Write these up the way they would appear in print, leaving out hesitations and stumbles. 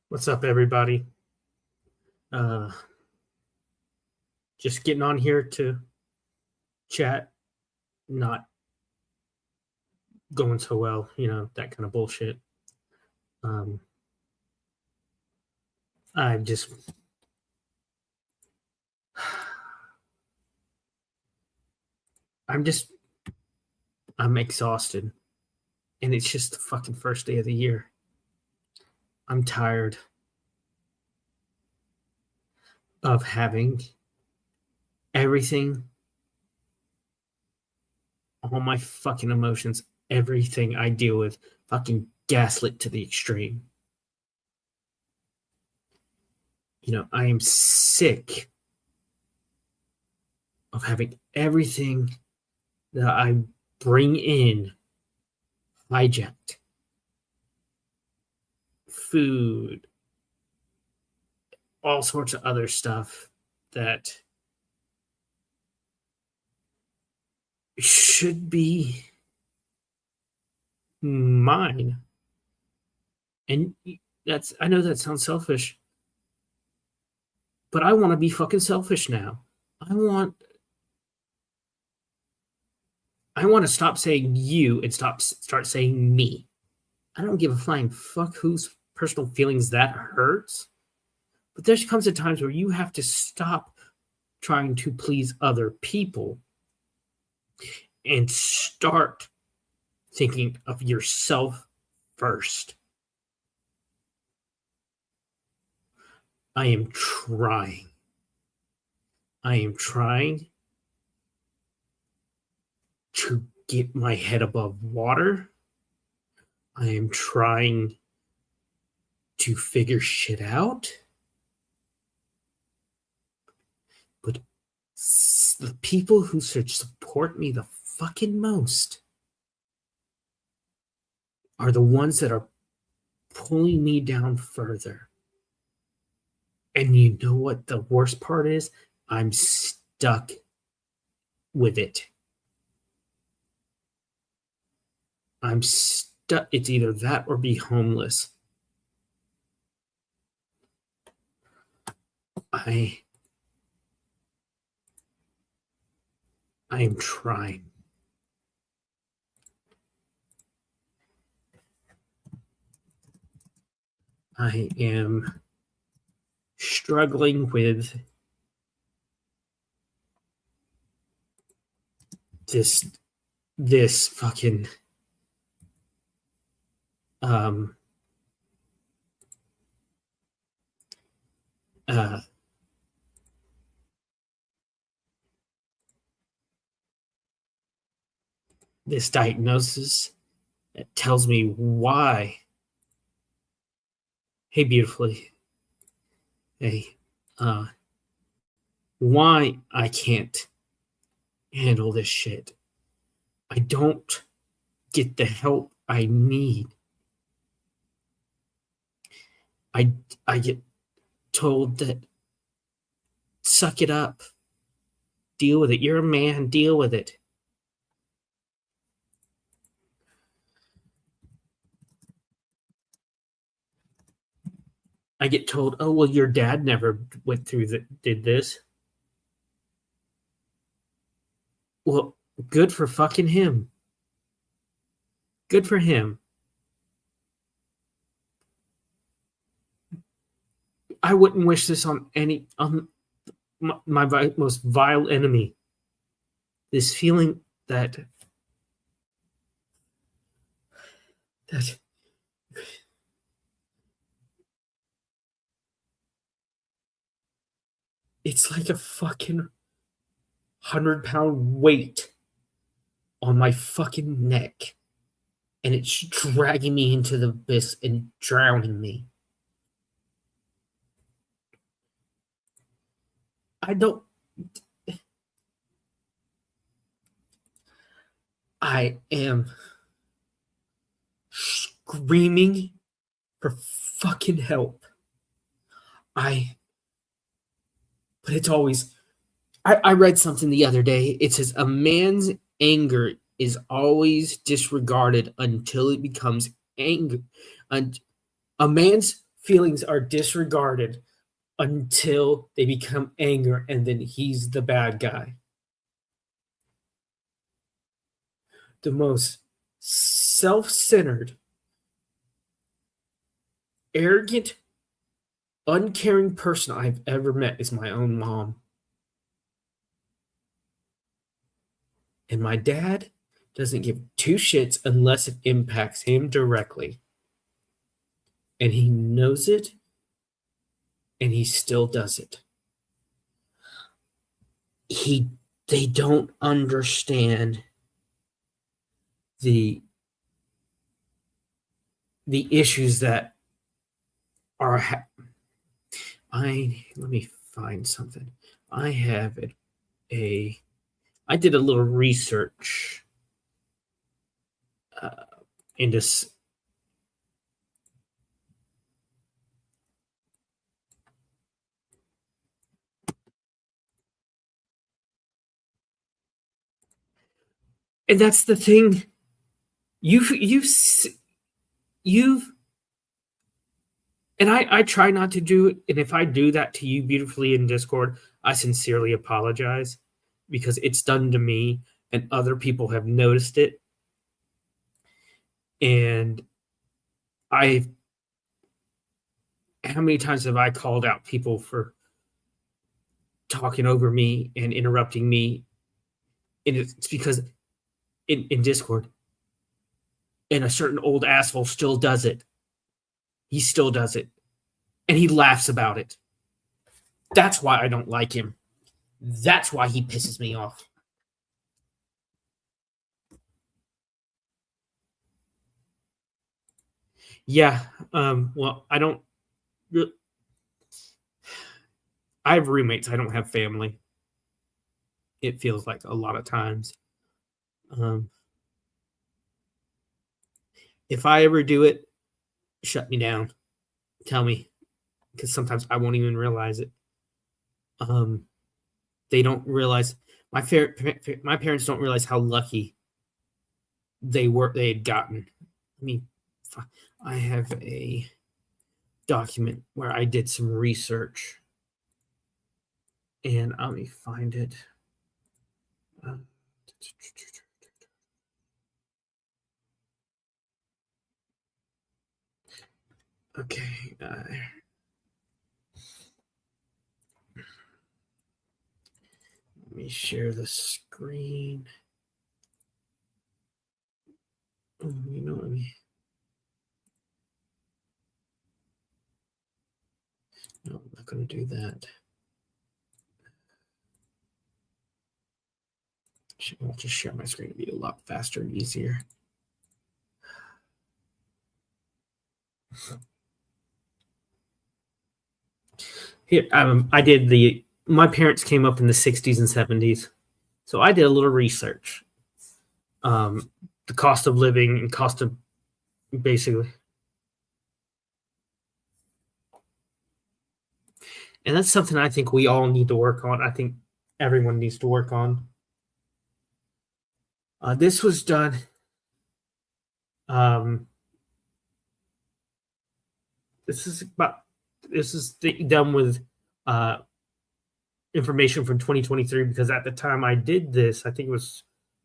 What's up, everybody? Uh, just getting on here to chat, not going so well, that kind of bullshit. Um, I just, I'm just, I'm exhausted, and it's just the fucking first day of the year. I'm tired of having everything, all my fucking emotions, everything I deal with, fucking gaslit to the extreme. I am sick of having everything that I bring in hijacked. Food, all sorts of other stuff that should be mine. And I know that sounds selfish, but I want to be fucking selfish now. I want to stop saying you and start saying me. I don't give a flying fuck whose personal feelings that hurts. But there comes a times where you have to stop trying to please other people and start thinking of yourself first. I am trying to get my head above water. I am trying to figure shit out. But the people who should support me the fucking most are the ones that are pulling me down further. And you know what the worst part is? I'm stuck with it. I'm stuck. It's either that or be homeless. I am trying. I am struggling with this fucking this diagnosis that tells me why. Hey, beautifully. Hey, why I can't handle this shit. I don't get the help I need. I get told that suck it up, deal with it. You're a man, deal with it. I get told, oh, well, your dad never went through did this. Well, good for fucking him. Good for him. I wouldn't wish this on my most vile enemy. This feeling that it's like a fucking 100-pound weight on my fucking neck, and it's dragging me into the abyss and drowning me. I am screaming for fucking help. But it's always, I read something the other day. It says a man's anger is always disregarded until it becomes anger. And a man's feelings are disregarded until they become anger, and then he's the bad guy. The most self-centered, arrogant, uncaring person I've ever met is my own mom. And my dad doesn't give two shits unless it impacts him directly. And he knows it, and he still does it. They don't understand the issues that are let me find something. I did a little research in this. And that's the thing. You've and I try not to do it. And if I do that to you beautifully in Discord, I sincerely apologize, because it's done to me and other people have noticed it. And how many times have I called out people for talking over me and interrupting me? And it's because in Discord, and a certain old asshole still does it. He still does it. And he laughs about it. That's why I don't like him. That's why he pisses me off. Yeah. Well, I have roommates. I don't have family. It feels like a lot of times. If I ever do it, shut me down. Tell me, because sometimes I won't even realize it. They don't realize, my parents don't realize how lucky they had gotten. I mean, I have a document where I did some research, and let me find it. Okay. Let me share the screen. You know what I mean? No, I'm not going to do that. I'll just share my screen. It'll be a lot faster and easier. Here, my parents came up in the 60s and 70s, so I did a little research. The cost of living and cost of, basically. And that's something I think we all need to work on. I think everyone needs to work on. This was done. This is done with information from 2023, because at the time I did this, I think it was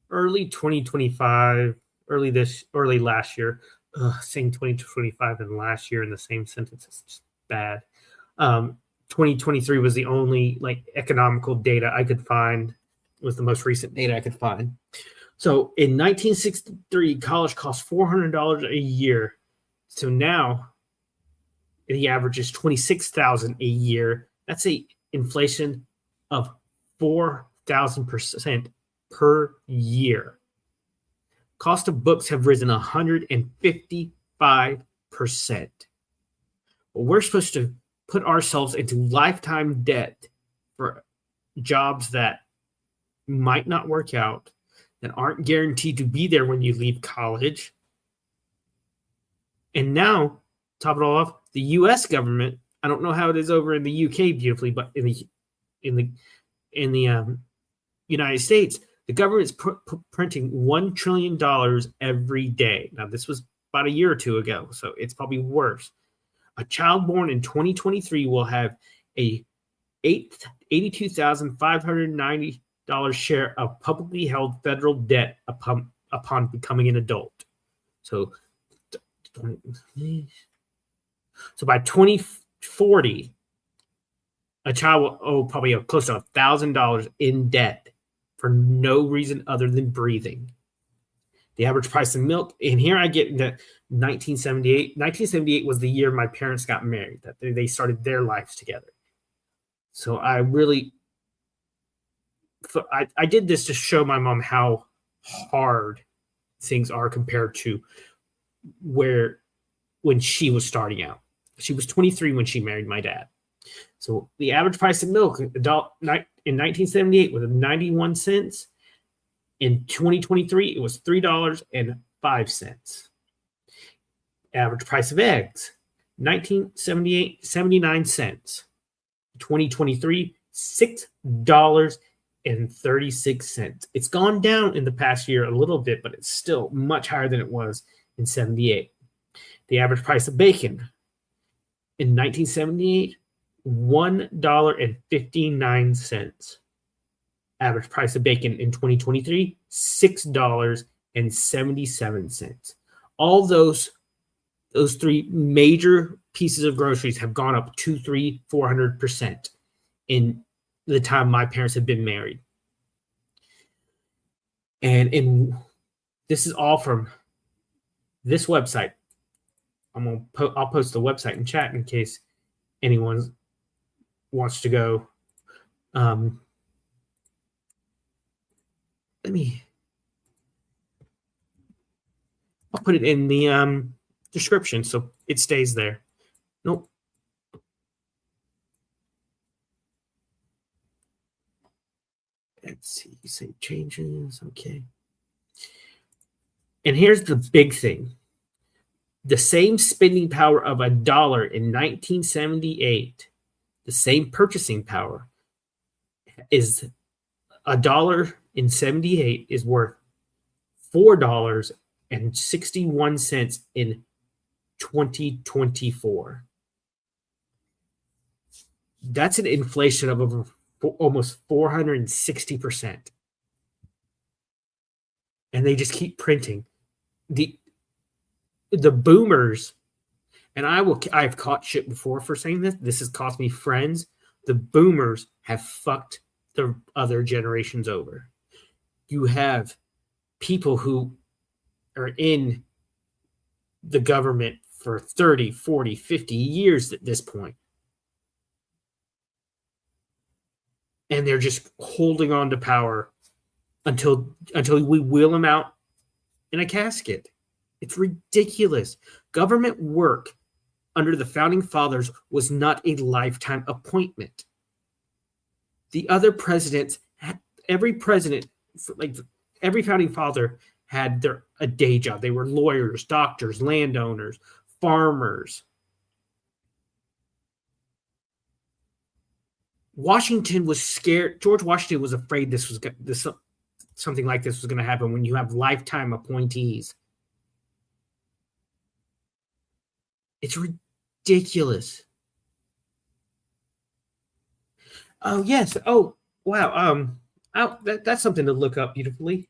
early 2025, early last year. Saying 2025 and last year in the same sentence is just bad. 2023 was the only economical data I could find, was the most recent data I could find. So in 1963, college cost $400 a year. So now the average is $26,000 a year. That's a inflation of 4,000% per year. Cost of books have risen 155%. But we're supposed to put ourselves into lifetime debt for jobs that might not work out, that aren't guaranteed to be there when you leave college. And now, top it all off, the U.S. government, I don't know how it is over in the U.K. beautifully, but in the United States, the government's printing $1 trillion every day. Now, this was about a year or two ago, so it's probably worse. A child born in 2023 will have a $82,590 share of publicly held federal debt upon becoming an adult. So by 2040, a child will owe probably close to $1,000 in debt for no reason other than breathing. The average price of milk, and here I get into 1978. 1978 was the year my parents got married, that they started their lives together. So I did this to show my mom how hard things are compared to when she was starting out. She was 23 when she married my dad. So the average price of milk in 1978 was 91 cents. In 2023, it was $3.05. Average price of eggs, 1978, 79 cents. 2023, $6.36. It's gone down in the past year a little bit, but it's still much higher than it was in 78. The average price of bacon in 1978, $1.59. Average price of bacon in 2023, $6.77. All those three major pieces of groceries have gone up 400% in the time my parents have been married. And this is all from this website. I'll post the website in chat in case anyone wants to go. I'll put it in the description so it stays there. Nope. Let's see. Save changes. Okay. And here's the big thing. The same spending power of $1 in 1978, the same purchasing power, is $1 in 78 is worth $4.61 in 2024. That's an inflation of over almost 460%. And they just keep printing. The boomers, and I've caught shit before for saying this. This has cost me friends. The boomers have fucked the other generations over. You have people who are in the government for 30, 40, 50 years at this point. And they're just holding on to power until we wheel them out in a casket. It's ridiculous. Government work under the founding fathers was not a lifetime appointment. The other presidents, every president, like every founding father, had a day job. They were lawyers, doctors, landowners, farmers. Washington was scared. George Washington was afraid something like this was going to happen when you have lifetime appointees. It's ridiculous. Oh, yes. Oh, wow. That's something to look up beautifully.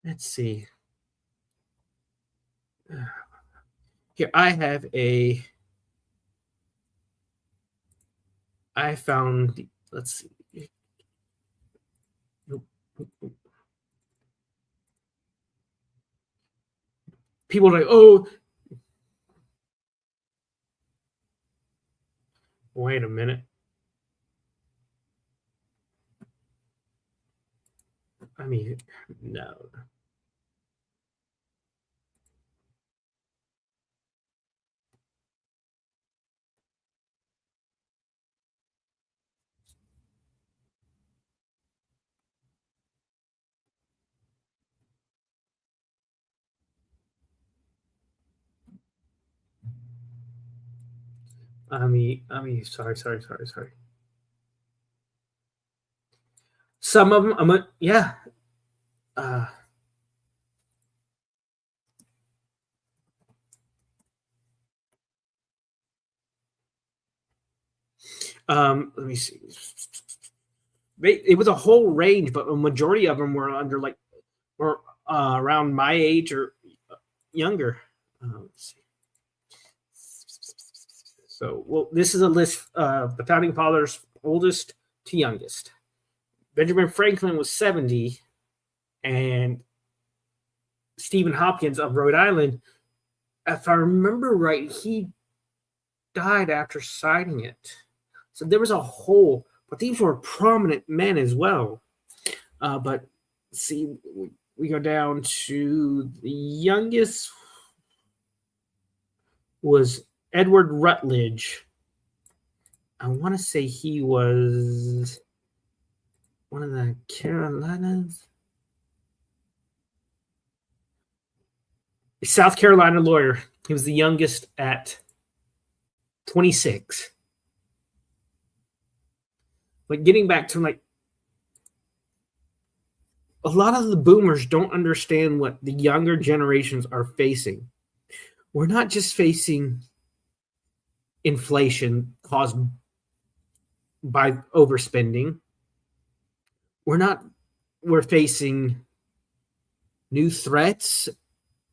Let's see. Here, I found, let's see. People are like, oh, wait a minute. I mean, no. Sorry. Some of them, yeah. Uh, let me see. It was a whole range, but a majority of them were under like were around my age or younger. Let's see. So, well, this is a list of the founding fathers, oldest to youngest. Benjamin Franklin was 70, and Stephen Hopkins of Rhode Island, if I remember right, he died after signing it. So there was a whole, but these were prominent men as well. But see, we go down to the youngest was Edward Rutledge. I want to say he was one of the Carolinas. South Carolina lawyer. He was the youngest at 26. But getting back to like a lot of the boomers don't understand what the younger generations are facing. We're not just facing inflation caused by overspending. We're facing new threats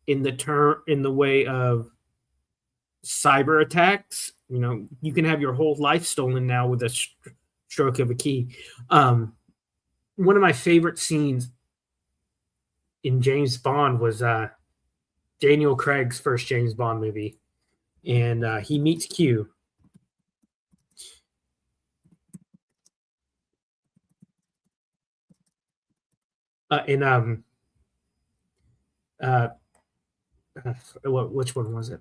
in the way of cyber attacks. You know, you can have your whole life stolen now with a stroke of a key. One of my favorite scenes in James Bond was Daniel Craig's first James Bond movie, and he meets Q. Which one was it?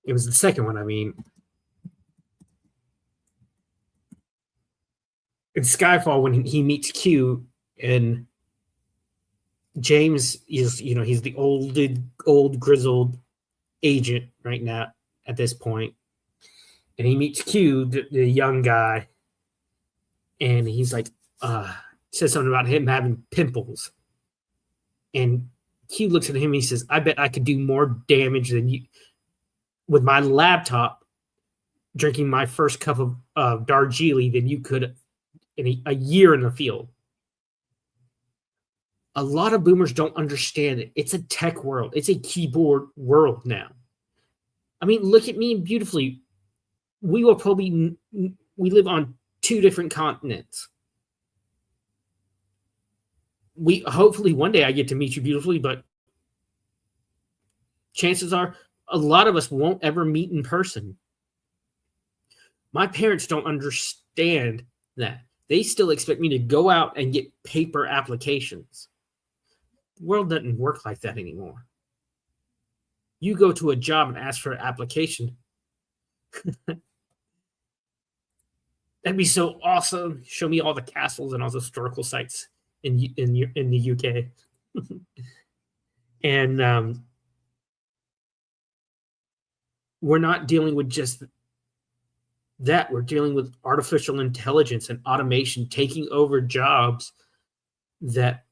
It was the second one. I mean, in Skyfall when he meets Q, and James is, you know, he's the old grizzled agent right now at this point, and he meets Q, the young guy, and he's like, says something about him having pimples, and Q looks at him and he says, "I bet I could do more damage than you with my laptop drinking my first cup of Darjeeling than you could in a year in the field." A lot of boomers don't understand it. It's a tech world. It's a keyboard world now. I mean, look at me beautifully. We live on 2 different continents. We hopefully one day I get to meet you beautifully, but chances are a lot of us won't ever meet in person. My parents don't understand that. They still expect me to go out and get paper applications. The world doesn't work like that anymore. You go to a job and ask for an application. That'd be so awesome. Show me all the castles and all the historical sites in the UK. And we're not dealing with just that. We're dealing with artificial intelligence and automation taking over jobs. That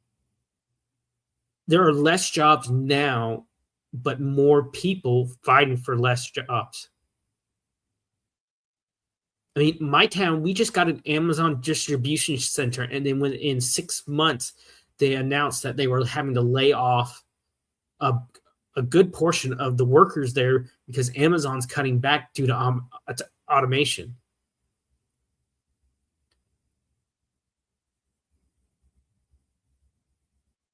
there are less jobs now, but more people fighting for less jobs. I mean, my town, we just got an Amazon distribution center, and then within 6 months, they announced that they were having to lay off a good portion of the workers there because Amazon's cutting back due to automation.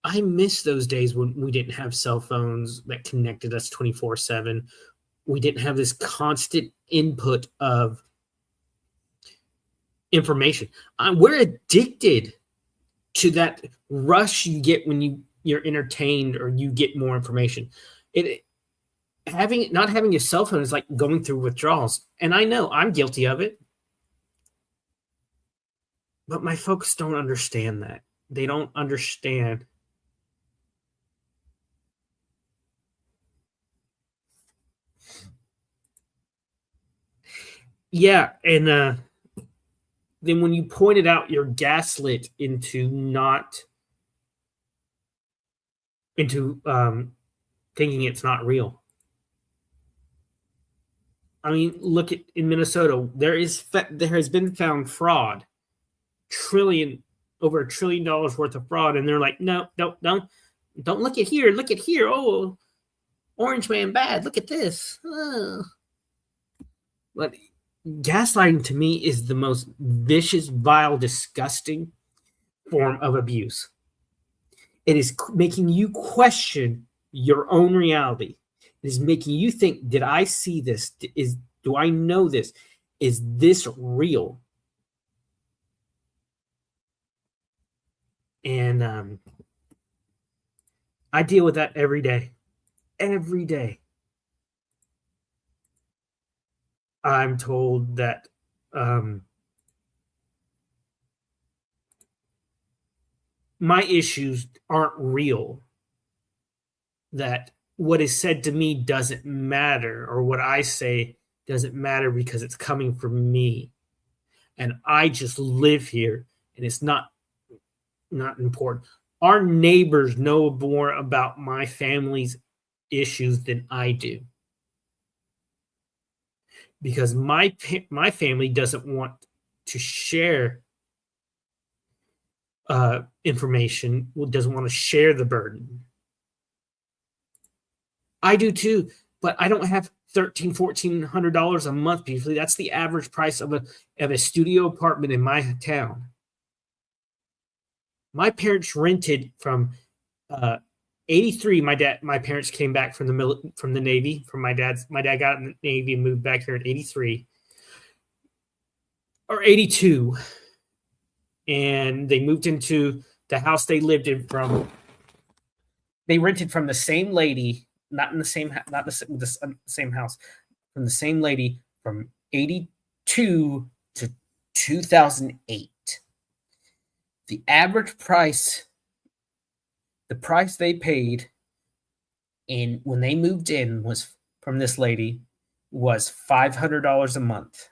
I miss those days when we didn't have cell phones that connected us 24/7. We didn't have this constant input of information. We're addicted to that rush you get when you're entertained or you get more information. Not having a cell phone is like going through withdrawals, and I know I'm guilty of it. But my folks don't understand that. They don't understand Yeah, and then when you pointed out, you're gaslit into not into thinking it's not real. I mean, look at in Minnesota, there has been found fraud, trillion over $1 trillion worth of fraud, and they're like, no, don't look at here, look at here. Oh, Orange Man bad. Look at this. But gaslighting to me is the most vicious, vile, disgusting form of abuse. It is making you question your own reality. It is making you think, did I see this? Do I know this? Is this real? And I deal with that every day. Every day. I'm told that my issues aren't real, that what is said to me doesn't matter, or what I say doesn't matter because it's coming from me. And I just live here and it's not important. Our neighbors know more about my family's issues than I do. Because my family doesn't want to share information, doesn't want to share the burden. I do too, but I don't have $1,300-$1,400 a month usually. That's the average price of a studio apartment in my town. My parents rented from 83. My parents came back from the Navy. My dad got in the Navy and moved back here in 83 or 82, and they moved into the house they lived in from. They rented from the same lady, not the same house, from the same lady from 82 to 2008. The average price, the price they paid in when they moved in was from this lady was $500 a month.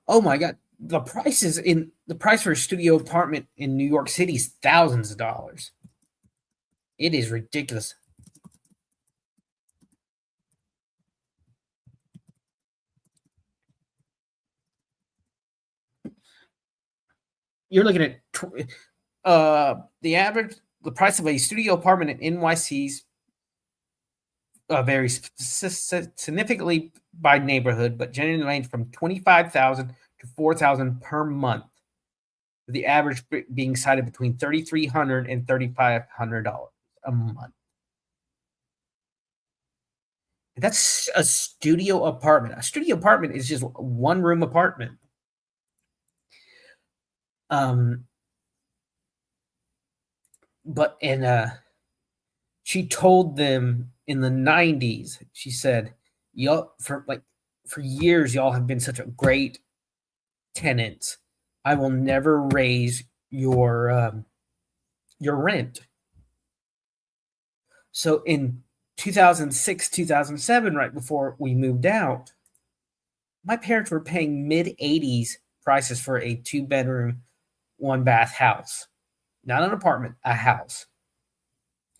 Oh my God. The price for a studio apartment in New York City is thousands of dollars. It is ridiculous. You're looking at the price of a studio apartment in NYC's varies significantly by neighborhood, but generally range from $25,000 to $4,000 per month, with the average being cited between $3,300 and $3,500 a month. That's a studio apartment. A studio apartment is just a one-room apartment. But she told them in the 90s, she said, y'all for years, y'all have been such a great tenant. I will never raise your rent. So in 2006, 2007, right before we moved out, my parents were paying mid-80s prices for a 2-bedroom, 1-bath house. Not an apartment, a house.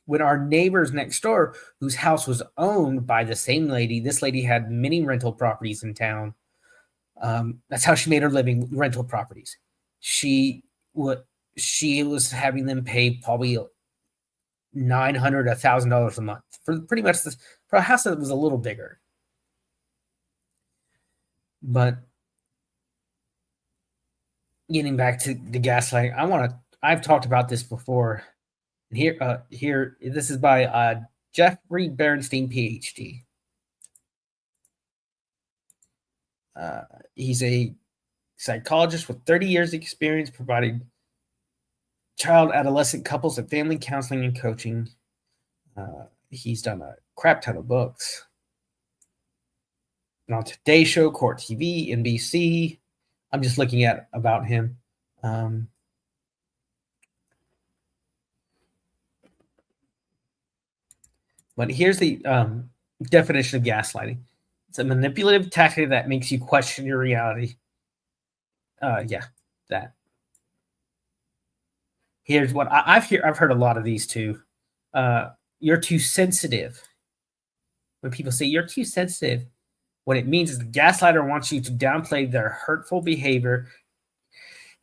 When our neighbors next door, whose house was owned by the same lady, this lady had many rental properties in town. That's how she made her living, rental properties. She was having them pay probably $900, $1,000 a month for pretty much for a house that was a little bigger. But getting back to the gaslighting, I've talked about this before. Here, this is by Jeffrey Bernstein, PhD. He's a psychologist with 30 years experience providing child, adolescent, couples, and family counseling and coaching. He's done a crap ton of books. And on Today Show, Court TV, NBC. I'm just looking at about him. But here's the definition of gaslighting. It's a manipulative tactic that makes you question your reality. Yeah, that. Here's what I've heard a lot of these too. You're too sensitive. When people say you're too sensitive, what it means is the gaslighter wants you to downplay their hurtful behavior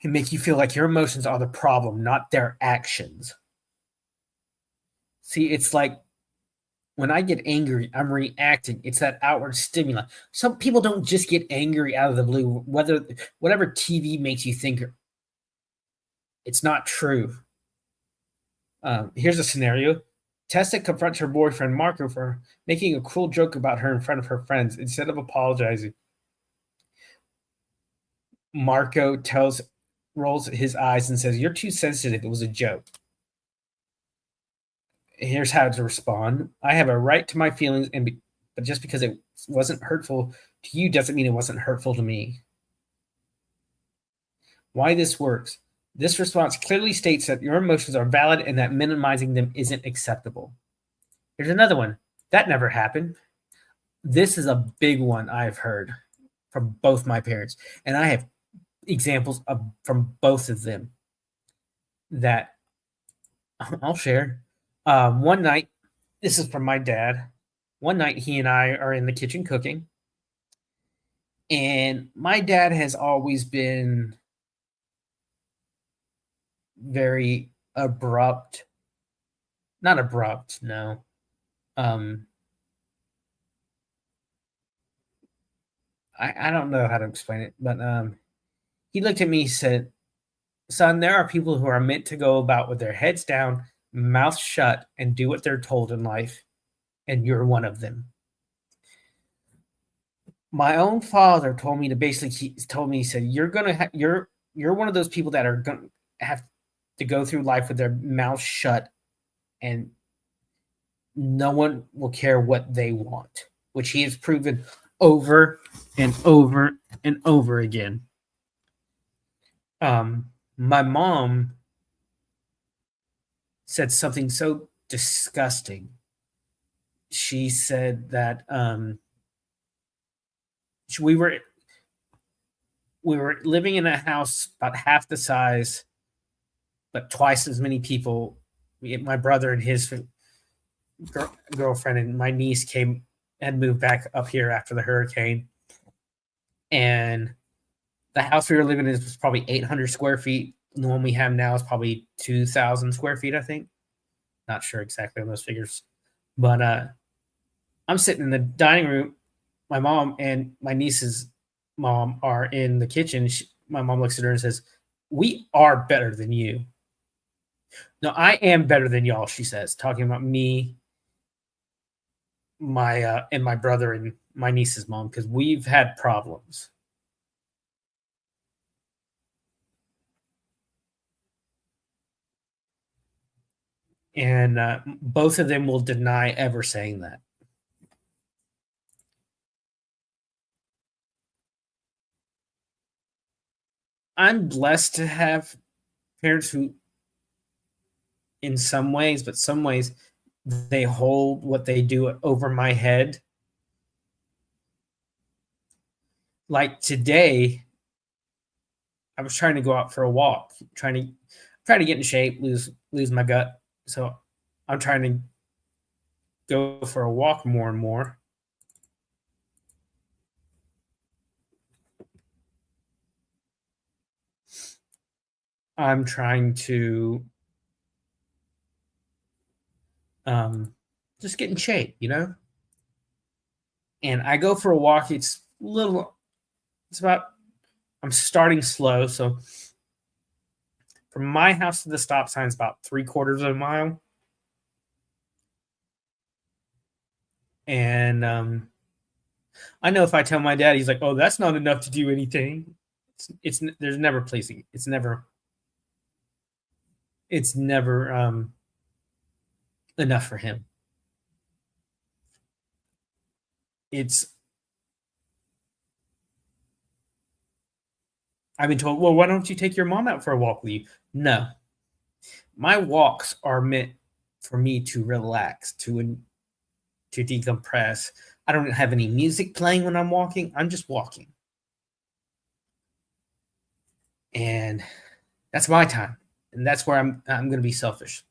and make you feel like your emotions are the problem, not their actions. See, it's like when I get angry, I'm reacting. It's that outward stimuli. Some people don't just get angry out of the blue, whatever TV makes you think it's not true. Here's a scenario. Tessa confronts her boyfriend, Marco, for making a cruel joke about her in front of her friends. Instead of apologizing, Marco rolls his eyes and says, "You're too sensitive. It was a joke." Here's how to respond. I have a right to my feelings, but just because it wasn't hurtful to you doesn't mean it wasn't hurtful to me. Why this works. This response clearly states that your emotions are valid and that minimizing them isn't acceptable. Here's another one. That never happened. This is a big one I've heard from both my parents, and I have examples from both of them that I'll share. One night, this is from my dad. One night, he and I are in the kitchen cooking, and my dad has always been very abrupt. Not abrupt, no. I don't know how to explain it, but he looked at me and said, "Son, there are people who are meant to go about with their heads down, mouth shut, and do what they're told in life, and you're one of them." My own father told me he said, you're one of those people that are going to have to go through life with their mouth shut, and no one will care what they want, which he has proven over and over and over again. My mom said something so disgusting. She said that we were living in a house about half the size, but twice as many people. My brother and his girlfriend and my niece had moved back up here after the hurricane, and the house we were living in was probably 800 square feet. The one we have now is probably 2,000 square feet, I think. Not sure exactly on those figures, but I'm sitting in the dining room. My mom and my niece's mom are in the kitchen. My mom looks at her and says, "We are better than you." "No, I am better than y'all," she says, talking about me, and my brother and my niece's mom, because we've had problems. And both of them will deny ever saying that. I'm blessed to have parents who, in some ways, but some ways, they hold what they do over my head. Like today, I was trying to go out for a walk, trying to get in shape, lose my gut. So I'm trying to go for a walk more and more. I'm trying to just get in shape, And I go for a walk. I'm starting slow. So from my house to the stop sign is about 3/4 of a mile. And I know if I tell my dad, he's like, "Oh, that's not enough to do anything." There's never pleasing. It's never enough for him. I've been told, "Well, why don't you take your mom out for a walk with you?" No. My walks are meant for me to relax, to decompress, I don't have any music playing when I'm walking. I'm just walking. And that's my time. And that's where I'm going to be selfish.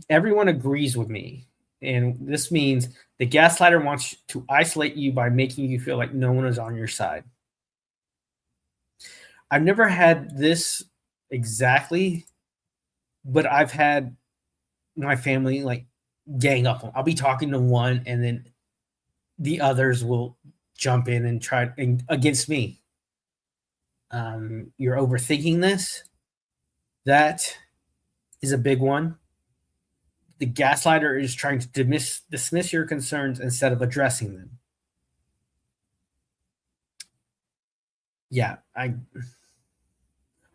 Everyone agrees with me. And this means the gaslighter wants to isolate you by making you feel like no one is on your side. I've never had this exactly, but I've had my family like gang up. I'll be talking to one, and then the others will jump in and try against me. You're overthinking this. That is a big one. The gaslighter is trying to dismiss your concerns instead of addressing them. Yeah,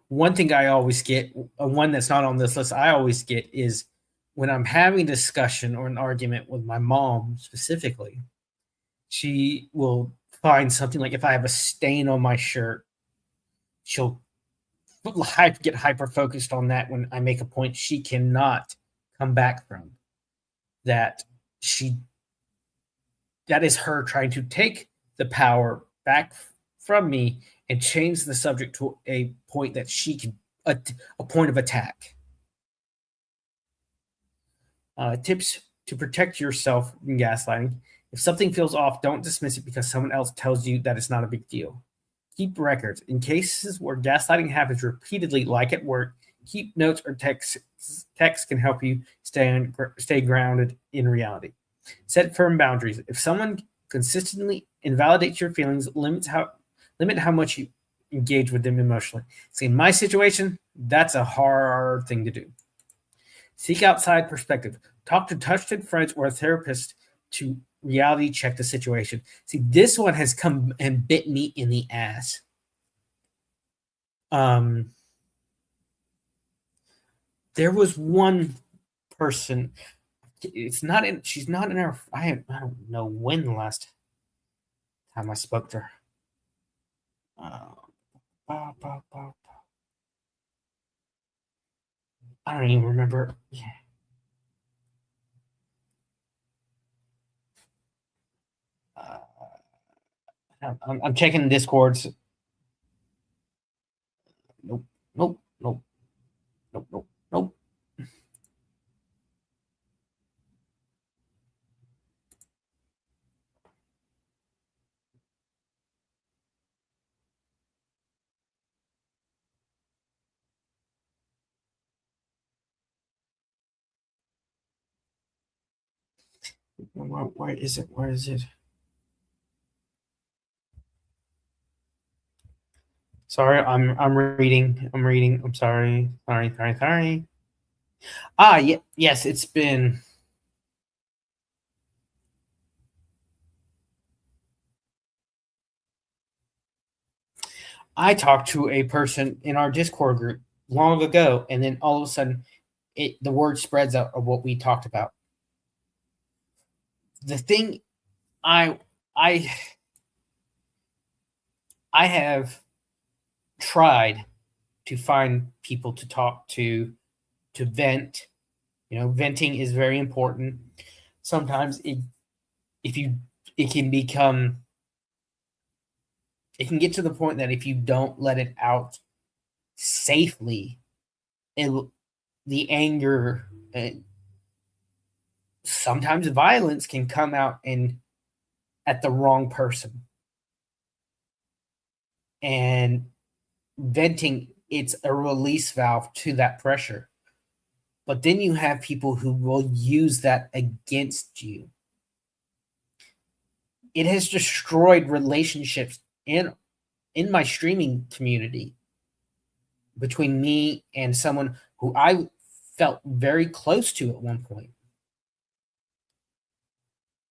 one thing I always get, one that's not on this list, I always get is when I'm having a discussion or an argument with my mom specifically, she will find something like if I have a stain on my shirt, she'll get hyper focused on that when I make a point she cannot come back from. That is her trying to take the power back from me and change the subject to a point that she can a point of attack. Tips to protect yourself from gaslighting. If something feels off, don't dismiss it because someone else tells you that it's not a big deal. Keep records. In cases where gaslighting happens repeatedly, like at work, keep notes or texts. Text can help you stay grounded in reality. Set firm boundaries. If someone consistently invalidates your feelings, limit how much you engage with them emotionally. See, in my situation, that's a hard thing to do. Seek outside perspective. Talk to trusted friends or a therapist to reality check the situation. See, this one has come and bit me in the ass. There was one person. She's not in our. I don't know when the last time I spoke to her. I don't even remember. Yeah. I'm checking Discords. Nope. Nope. Nope. Nope. Nope. Nope. Where is it? Where is it? Sorry, I'm reading. I'm reading. I'm sorry. Sorry. Yes, it's been. I talked to a person in our Discord group long ago, and then all of a sudden, the word spreads out of what we talked about. The thing, I have tried to find people to talk to vent. Venting is very important. Sometimes it can get to the point that if you don't let it out safely, the anger, sometimes violence can come out at the wrong person. And venting, it's a release valve to that pressure. But then you have people who will use that against you. It has destroyed relationships in my streaming community between me and someone who I felt very close to at one point,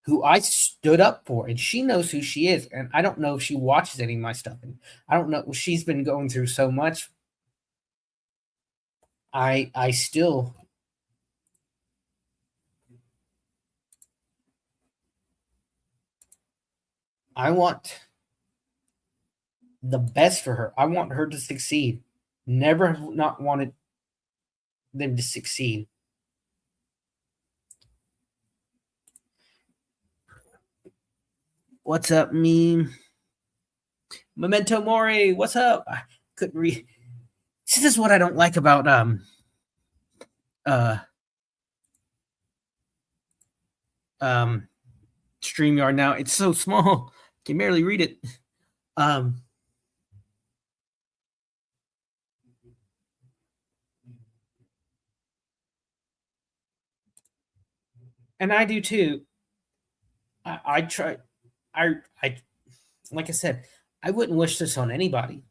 who I stood up for, and she knows who she is. And I don't know if she watches any of my stuff. And I don't know. She's been going through so much. I still. I want the best for her. I want her to succeed. Never not wanted them to succeed. What's up, meme? Memento Mori, what's up? I couldn't read. This is what I don't like about StreamYard now. It's so small. I can barely read it. And I do too. I try. I like I said, I wouldn't wish this on anybody.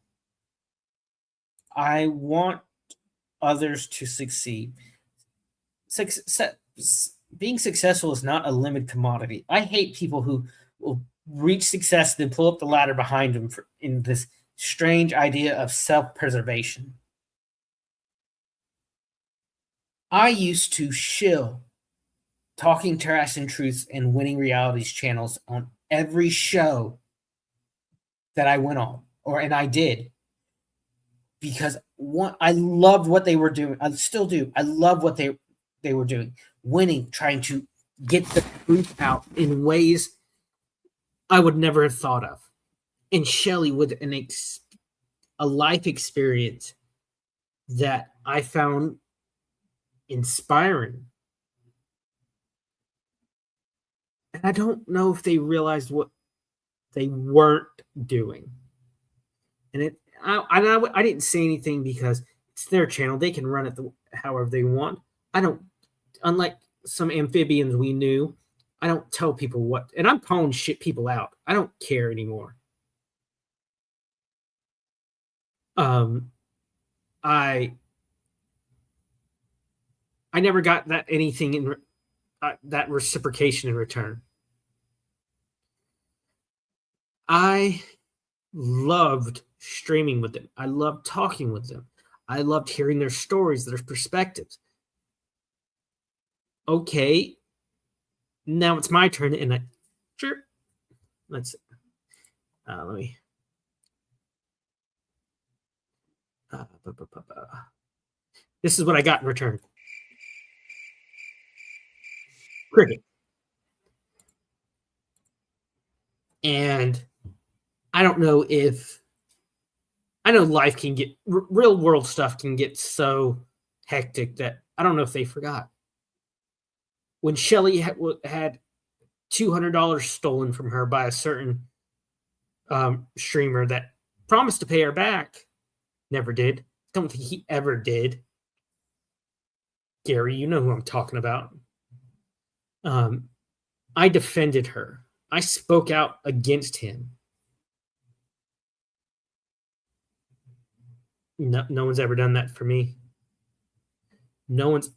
I want others to succeed. Being successful is not a limited commodity. I hate people who will reach success, then pull up the ladder behind them in this strange idea of self-preservation. I used to shill talking trash and truths and winning realities channels on every show that I went on, and I did, because I loved what they were doing. I still do. I love what they were doing, winning, trying to get the truth out in ways I would never have thought of. And Shelly with a life experience that I found inspiring. And I don't know if they realized what they weren't doing. And I didn't say anything because it's their channel. They can run it however they want. I don't, unlike some amphibians we knew, I don't tell people what, and I'm calling people out. I don't care anymore. I never got anything in that reciprocation in return. I loved streaming with them. I loved talking with them. I loved hearing their stories, their perspectives. Okay, now it's my turn, and sure. Let me. This is what I got in return. Cricket. And I don't know if I know life can get real world stuff can get so hectic that I don't know if they forgot when Shelly had $200 stolen from her by a certain streamer that promised to pay her back. Never did. Don't think he ever did. Gary, you know who I'm talking about. I defended her. I spoke out against him. No one's ever done that for me. No one's.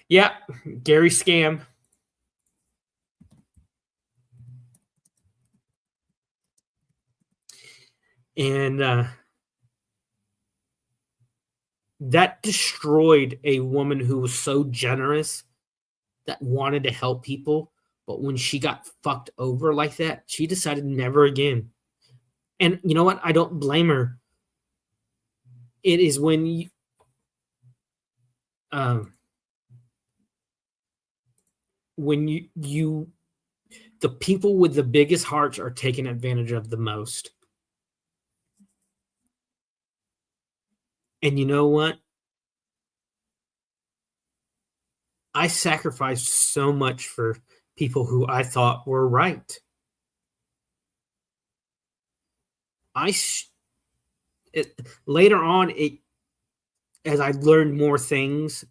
Yeah, Gary scam. And that destroyed a woman who was so generous that wanted to help people. But when she got fucked over like that, she decided never again. And you know what? I don't blame her. It is when you, the people with the biggest hearts are taken advantage of the most. And you know what? I sacrificed so much for people who I thought were right. Later on, as I learned more things,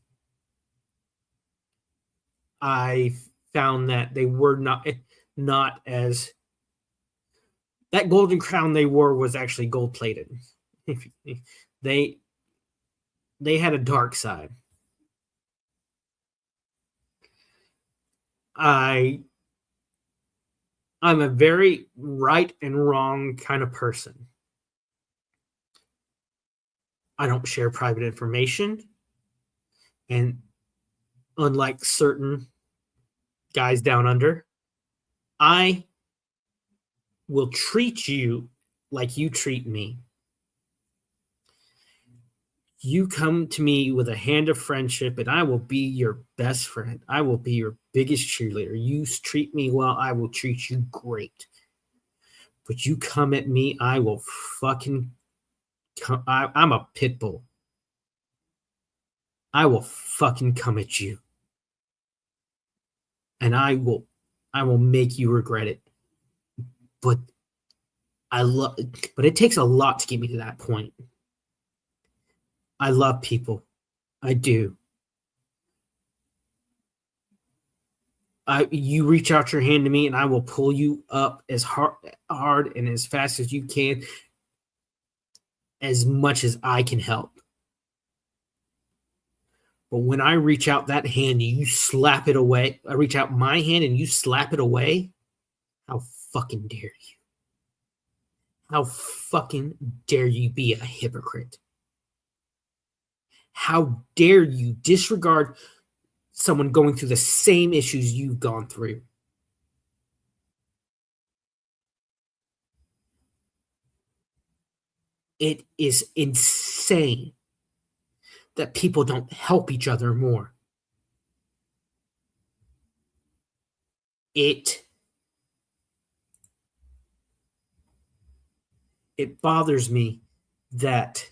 I found that they were not as that golden crown they wore was actually gold plated. They had a dark side. I'm a very right and wrong kind of person. I don't share private information. And unlike certain guys down under, I will treat you like you treat me. You come to me with a hand of friendship, and I will be your best friend. I will be your biggest cheerleader. You treat me well, I will treat you great. But you come at me, I will fucking come. I'm a pit bull. I will fucking come at you. And I will make you regret it. But it takes a lot to get me to that point. I love people. I do. You reach out your hand to me and I will pull you up as hard and as fast as you can, as much as I can help. But when I reach out that hand and you slap it away, I reach out my hand and you slap it away, how fucking dare you? How fucking dare you be a hypocrite? How dare you disregard someone going through the same issues you've gone through? It is insane that people don't help each other more. It bothers me that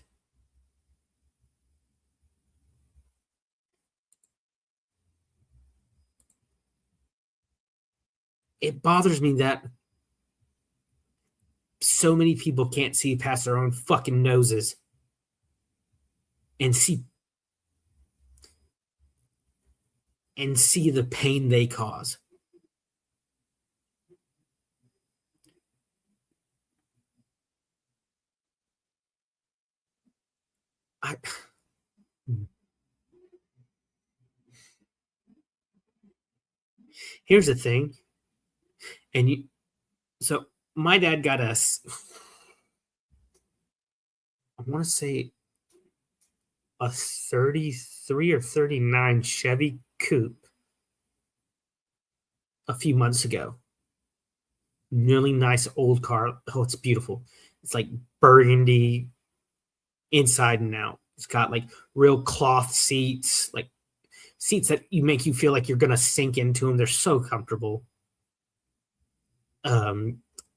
so many people can't see past their own fucking noses and see the pain they cause. Here's the thing, so my dad got us, I want to say, a 33 or 39 Chevy Coupe a few months ago. Really nice old car. Oh, it's beautiful. It's like burgundy inside and out. It's got like real cloth seats, like seats that make you feel like you're going to sink into them. They're so comfortable.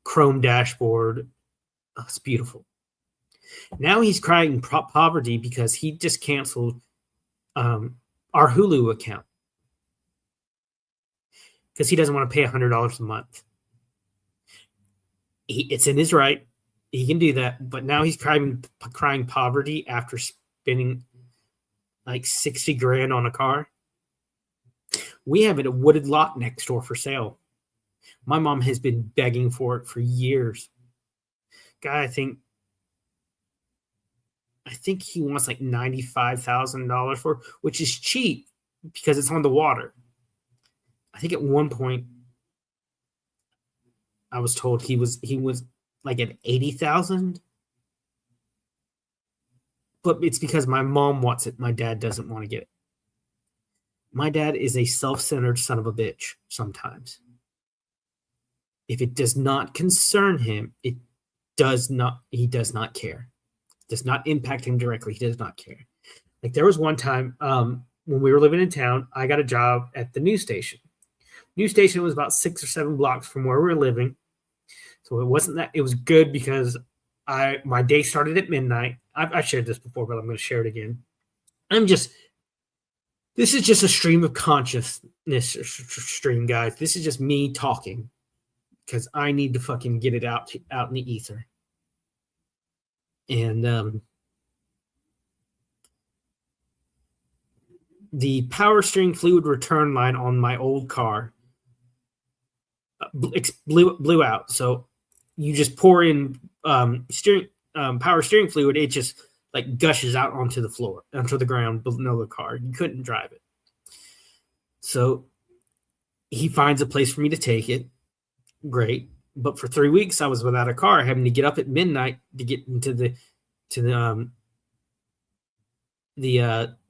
Chrome dashboard. Oh, it's beautiful. Now he's crying poverty because he just canceled our Hulu account because he doesn't want to pay $100 a month. It's in his right. He can do that. But now he's crying poverty after spending like $60,000 on a car. We have a wooded lot next door for sale. My mom has been begging for it for years. Guy, I think he wants like $95,000 for it, which is cheap because it's on the water. I think at one point I was told he was like at 80,000. But it's because my mom wants it. My dad doesn't want to get it. My dad is a self-centered son of a bitch sometimes. If it does not concern him, he does not care. It does not impact him directly. He does not care. Like there was one time when we were living in town, I got a job at the news station. News station was about 6 or 7 blocks from where we were living. So it wasn't that, it was good because my day started at midnight. I've shared this before, but I'm going to share it again. This is just a stream of consciousness stream, guys. This is just me talking because I need to fucking get it out in the ether. And the power steering fluid return line on my old car blew out. So you just pour in power steering fluid, it just like gushes out onto the floor, onto the ground below the car. You couldn't drive it. So he finds a place for me to take it. Great. But for 3 weeks, I was without a car, having to get up at midnight to get into the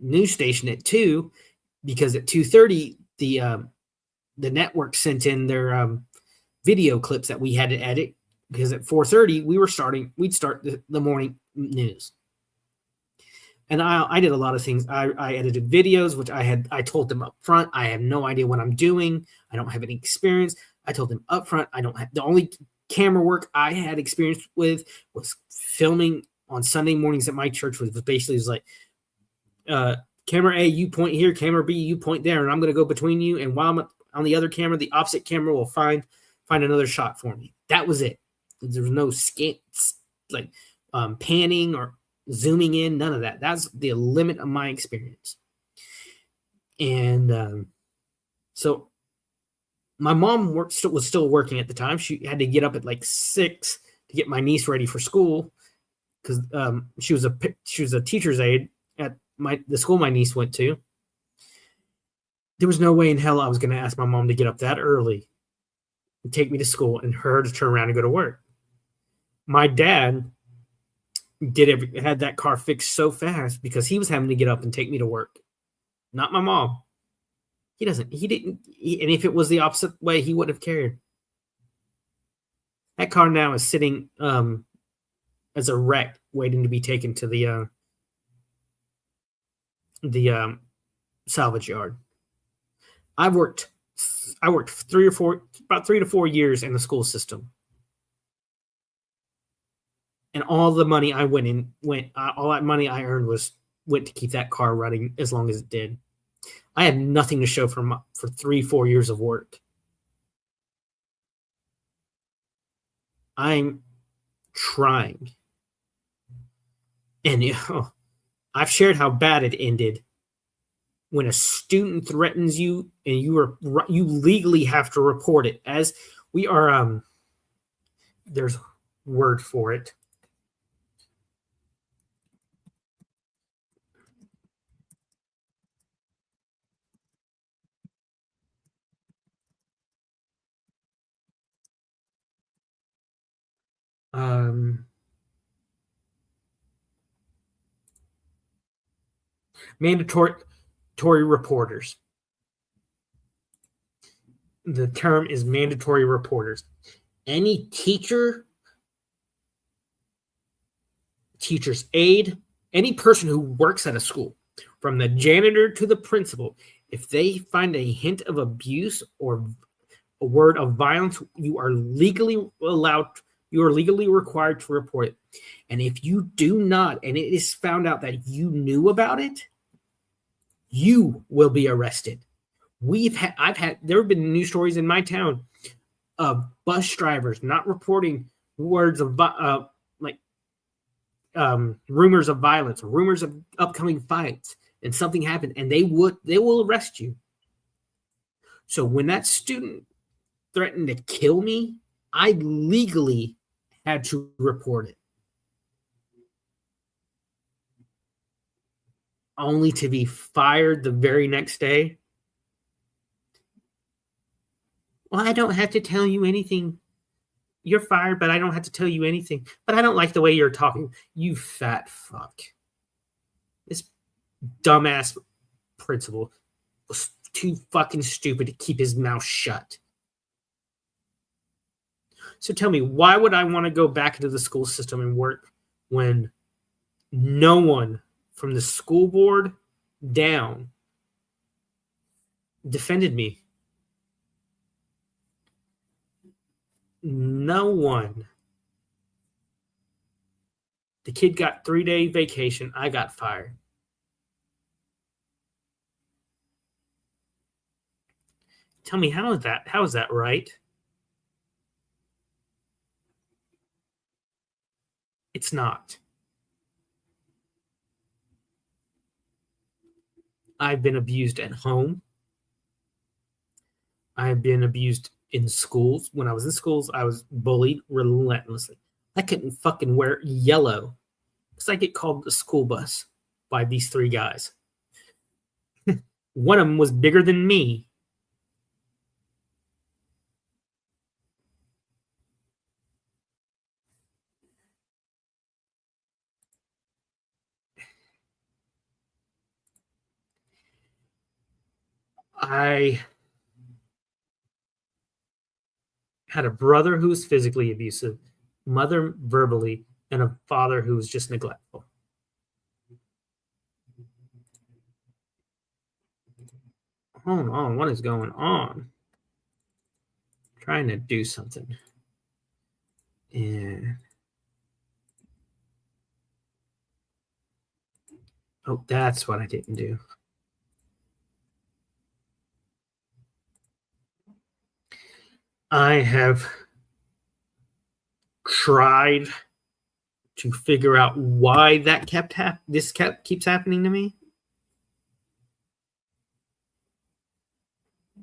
news station at 2, because at 2:30 the network sent in their video clips that we had to edit, because at 4:30 we'd start the morning news. And I did a lot of things. I edited videos, which I told them up front, I have no idea what I'm doing. I don't have any experience. I told them up front, I don't have, the only camera work I had experience with was filming on Sunday mornings at my church, was basically was like, camera A, you point here, camera B, you point there, and I'm going to go between you. And while I'm on the other camera, the opposite camera will find another shot for me. That was it. There was no like panning or zooming in, none of that. That's the limit of my experience. And so my mom was still working at the time. She had to get up at like 6 to get my niece ready for school, because she was a teacher's aide at the school my niece went to. There was no way in hell I was going to ask my mom to get up that early and take me to school and her to turn around and go to work. My dad had that car fixed so fast because he was having to get up and take me to work, not my mom. And if it was the opposite way, he wouldn't have cared. That car now is sitting as a wreck, waiting to be taken to the salvage yard. I worked about 3 to 4 years in the school system, and all the money I all that money I earned went to keep that car running as long as it did. I had nothing to show for 3-4 years of work. I'm trying, and I've shared how bad it ended. When a student threatens you and you legally have to report it, as we are, there's a word for it. Mandatory reporters. The term is mandatory reporters. Any teacher's aide, any person who works at a school, from the janitor to the principal, if they find a hint of abuse or a word of violence, you are legally required to report it. And if you do not, and it is found out that you knew about it, you will be arrested. There have been news stories in my town of bus drivers not reporting words of rumors of violence, rumors of upcoming fights, and something happened, and they will arrest you. So when that student threatened to kill me, I legally had to report it, only to be fired the very next day. Well, I don't have to tell you anything. You're fired, but I don't have to tell you anything. But I don't like the way you're talking. You fat fuck. This dumbass principal was too fucking stupid to keep his mouth shut. So tell me, why would I want to go back into the school system and work when no one from the school board down defended me? No one. The kid got 3-day vacation. I got fired. Tell me, how is that right? It's not. I've been abused at home. I've been abused in schools. When I was in schools, I was bullied relentlessly. I couldn't fucking wear yellow because I get called the school bus by these 3 guys. One of them was bigger than me. I had a brother who was physically abusive, mother verbally, and a father who was just neglectful. Hold on, what is going on? Trying to do something. And oh, that's what I didn't do. I have tried to figure out why that keeps happening to me.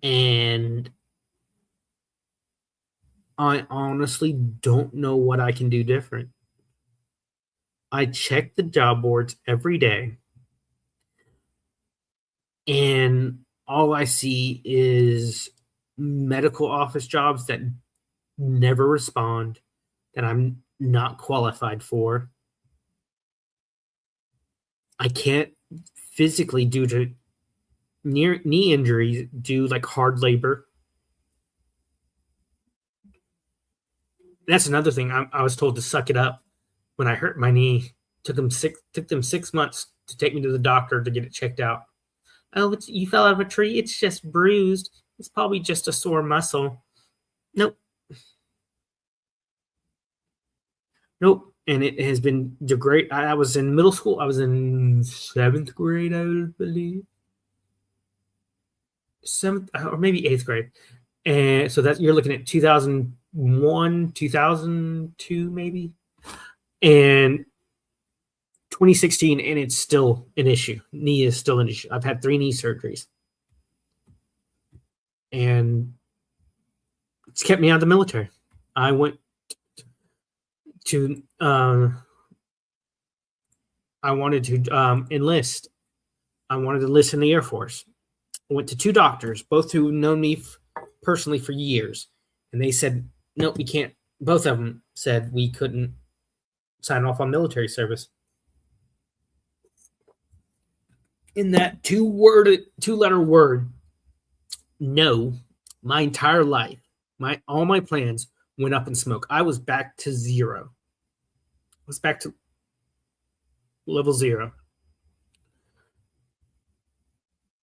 And I honestly don't know what I can do different. I check the job boards every day, and all I see is medical office jobs that never respond, that I'm not qualified for. I can't physically, due to knee injuries, do like hard labor. That's another thing. I was told to suck it up when I hurt my knee. Took them 6 months to take me to the doctor to get it checked out. Oh, you fell out of a tree. It's just bruised. It's probably just a sore muscle. Nope. Nope. And it has been great. I was in middle school. I was in 7th grade, I believe. 7th or maybe 8th grade. And so that you're looking at 2001, 2002, maybe. And 2016, and it's still an issue. Knee is still an issue. I've had 3 knee surgeries. And it's kept me out of the military. I went to I wanted to enlist. I wanted to enlist in the Air Force. I went to 2 doctors, both who known me personally for years, and they said, "Nope, we can't." Both of them said we couldn't sign off on military service. In that 2-letter word, no, my entire life, all my plans went up in smoke. I was back to zero. I was back to level 0.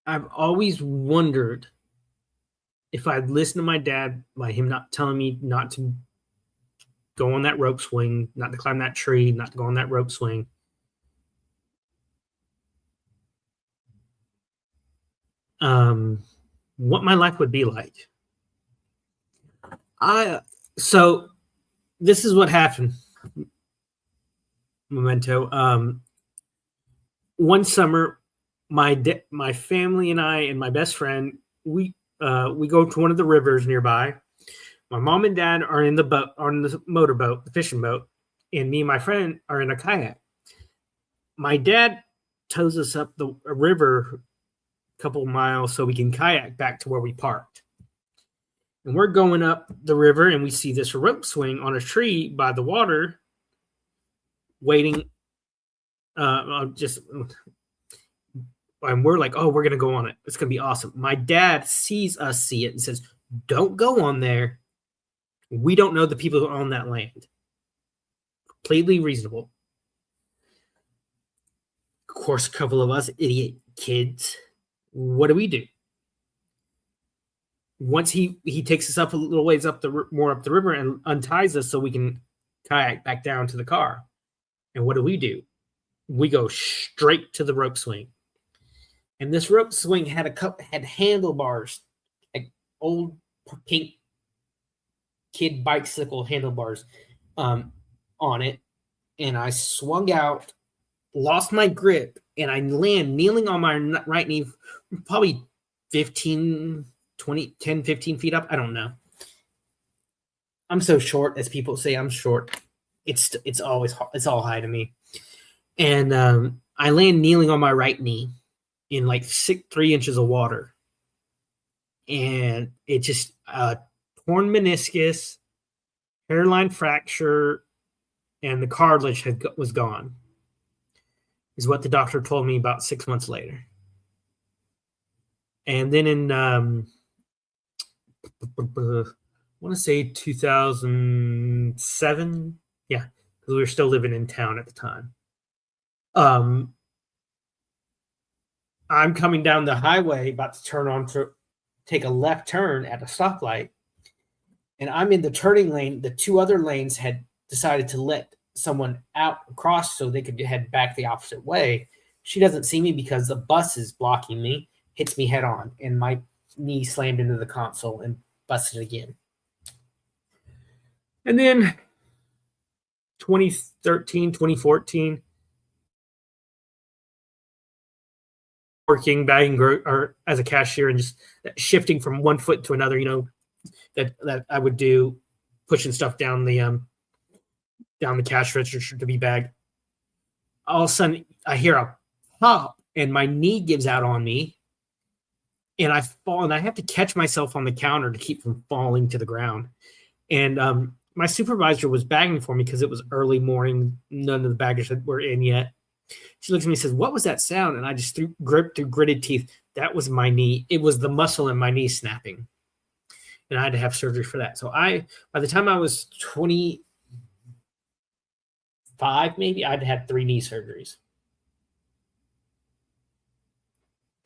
I've always wondered if I'd listened to my dad by him not telling me not to go on that rope swing, not to climb that tree, not to go on that rope swing. What my life would be like. So this is what happened. Memento. One summer, my family and I and my best friend, we go to one of the rivers nearby. My mom and dad are in the boat, on the motorboat, the fishing boat, and me and my friend are in a kayak. My dad tows us up the river a couple of miles so we can kayak back to where we parked. And we're going up the river, and we see this rope swing on a tree by the water, waiting. And we're like, "Oh, we're gonna go on it. It's gonna be awesome." My dad sees us see it and says, "Don't go on there. We don't know the people who own that land." Completely reasonable. Of course, a couple of us idiot kids. What do? Once he takes us up a little ways more up the river and unties us so we can kayak back down to the car. And what do? We go straight to the rope swing. And this rope swing had handlebars, like old pink kid bicycle handlebars on it. And I swung out, lost my grip, and I land kneeling on my right knee, probably 10, 15 feet up. I don't know. I'm so short, as people say I'm short. It's all high to me. And I land kneeling on my right knee in like 3 inches of water. And it just torn meniscus, hairline fracture, and the cartilage was gone, is what the doctor told me about 6 months later. And then in, I want to say 2007. Yeah, because we were still living in town at the time. I'm coming down the highway, about to turn on to take a left turn at a stoplight, and I'm in the turning lane. The two other lanes had decided to let someone out across so they could head back the opposite way. She doesn't see me because the bus is blocking me, hits me head on, and my knee slammed into the console and busted again. And then 2013, 2014, working bagging or as a cashier and just shifting from one foot to another, that I would do, pushing stuff down the cash register to be bagged. All of a sudden, I hear a pop, and my knee gives out on me, and I fall, and I have to catch myself on the counter to keep from falling to the ground. And my supervisor was bagging for me because it was early morning. None of the baggers were in yet. She looks at me and says, "What was that sound?" And I just gripped through gritted teeth. That was my knee. It was the muscle in my knee snapping. And I had to have surgery for that. So by the time I was 25, maybe, I'd had 3 knee surgeries.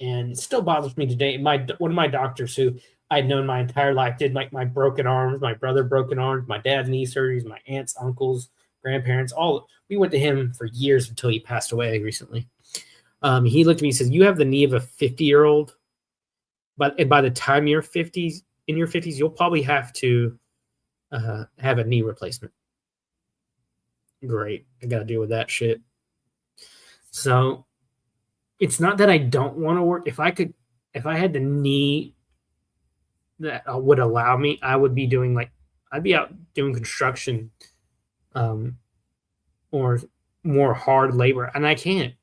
And it still bothers me today. One of my doctors who I'd known my entire life did like my broken arms, my brother broken arms, my dad's knee surgeries, my aunts, uncles, grandparents, we went to him for years until he passed away recently. He looked at me and said, "You have the knee of a 50-year-old, but by the time you're 50s, in your 50s, you'll probably have to have a knee replacement." Great. I got to deal with that shit. So it's not that I don't want to work. If I had the knee that would allow me, I would be doing I'd be out doing construction, or more hard labor, and I can't.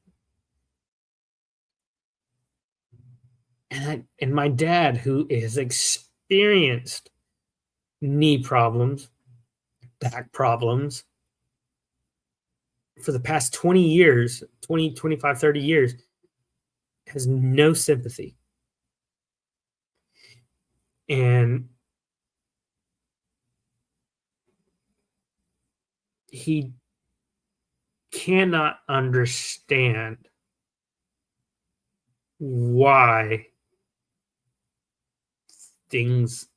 And my dad, who is experienced knee problems, back problems for the past 20 years, 20, 25, 30 years, has no sympathy. And he cannot understand why things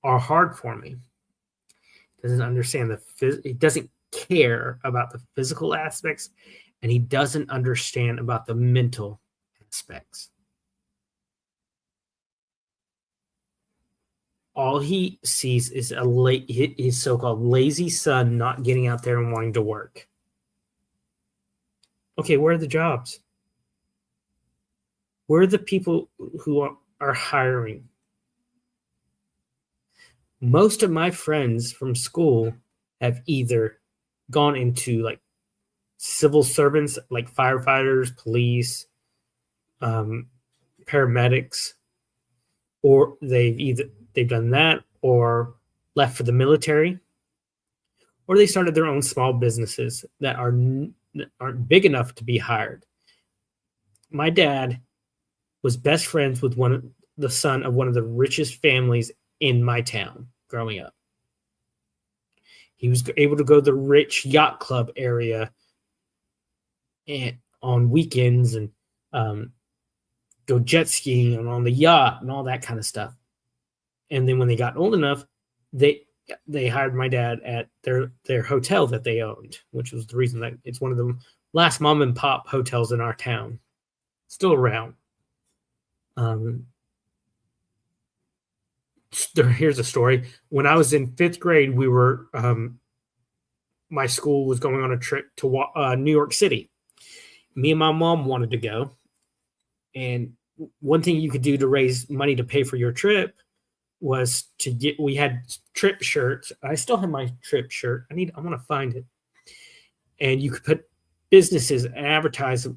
are hard for me. Doesn't understand he doesn't care about the physical aspects, and he doesn't understand about the mental aspects. All he sees is his so-called lazy son not getting out there and wanting to work. Okay, where are the jobs? Where are the people who are hiring? Most of my friends from school have either gone into civil servants, like firefighters, police, paramedics, or they've done that or left for the military, or they started their own small businesses that aren't big enough to be hired. My dad was best friends with the son of one of the richest families in my town growing up. He was able to go to the rich yacht club area on weekends and go jet skiing and on the yacht and all that kind of stuff. And then when they got old enough, they hired my dad at their hotel that they owned, which was the reason that it's one of the last mom and pop hotels in our town, still around. Here's a story. When I was in 5th grade, we were my school was going on a trip to New York City. Me and my mom wanted to go, and one thing you could do to raise money to pay for your trip was we had trip shirts. I still have my trip shirt. I want to find it. And you could put businesses advertise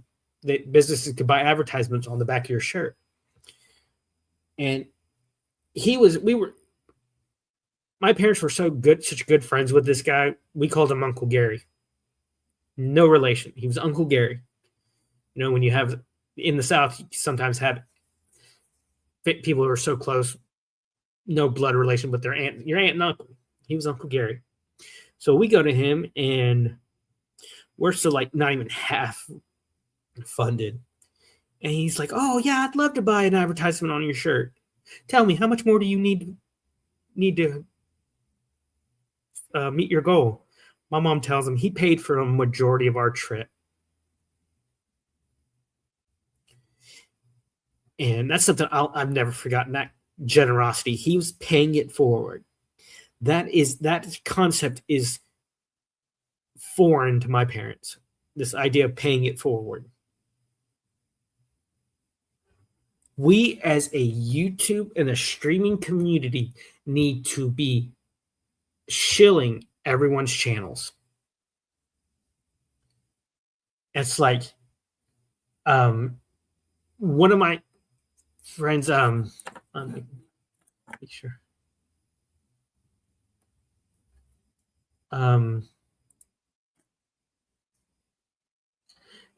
that businesses could buy advertisements on the back of your shirt. And my parents were such good friends with this guy. We called him Uncle Gary. No relation. He was Uncle Gary. When you have in the South, you sometimes have people who are so close, no blood relation with your aunt and uncle. He was Uncle Gary. So we go to him, and we're still not even half funded. And he's like, "Oh yeah, I'd love to buy an advertisement on your shirt. Tell me, how much more do you need to meet your goal?" My mom tells him he paid for a majority of our trip. And that's something I've never forgotten, that generosity. He was paying it forward. That concept is foreign to my parents. This idea of paying it forward. We as a YouTube and a streaming community need to be shilling everyone's channels. It's like one of my friends, make sure.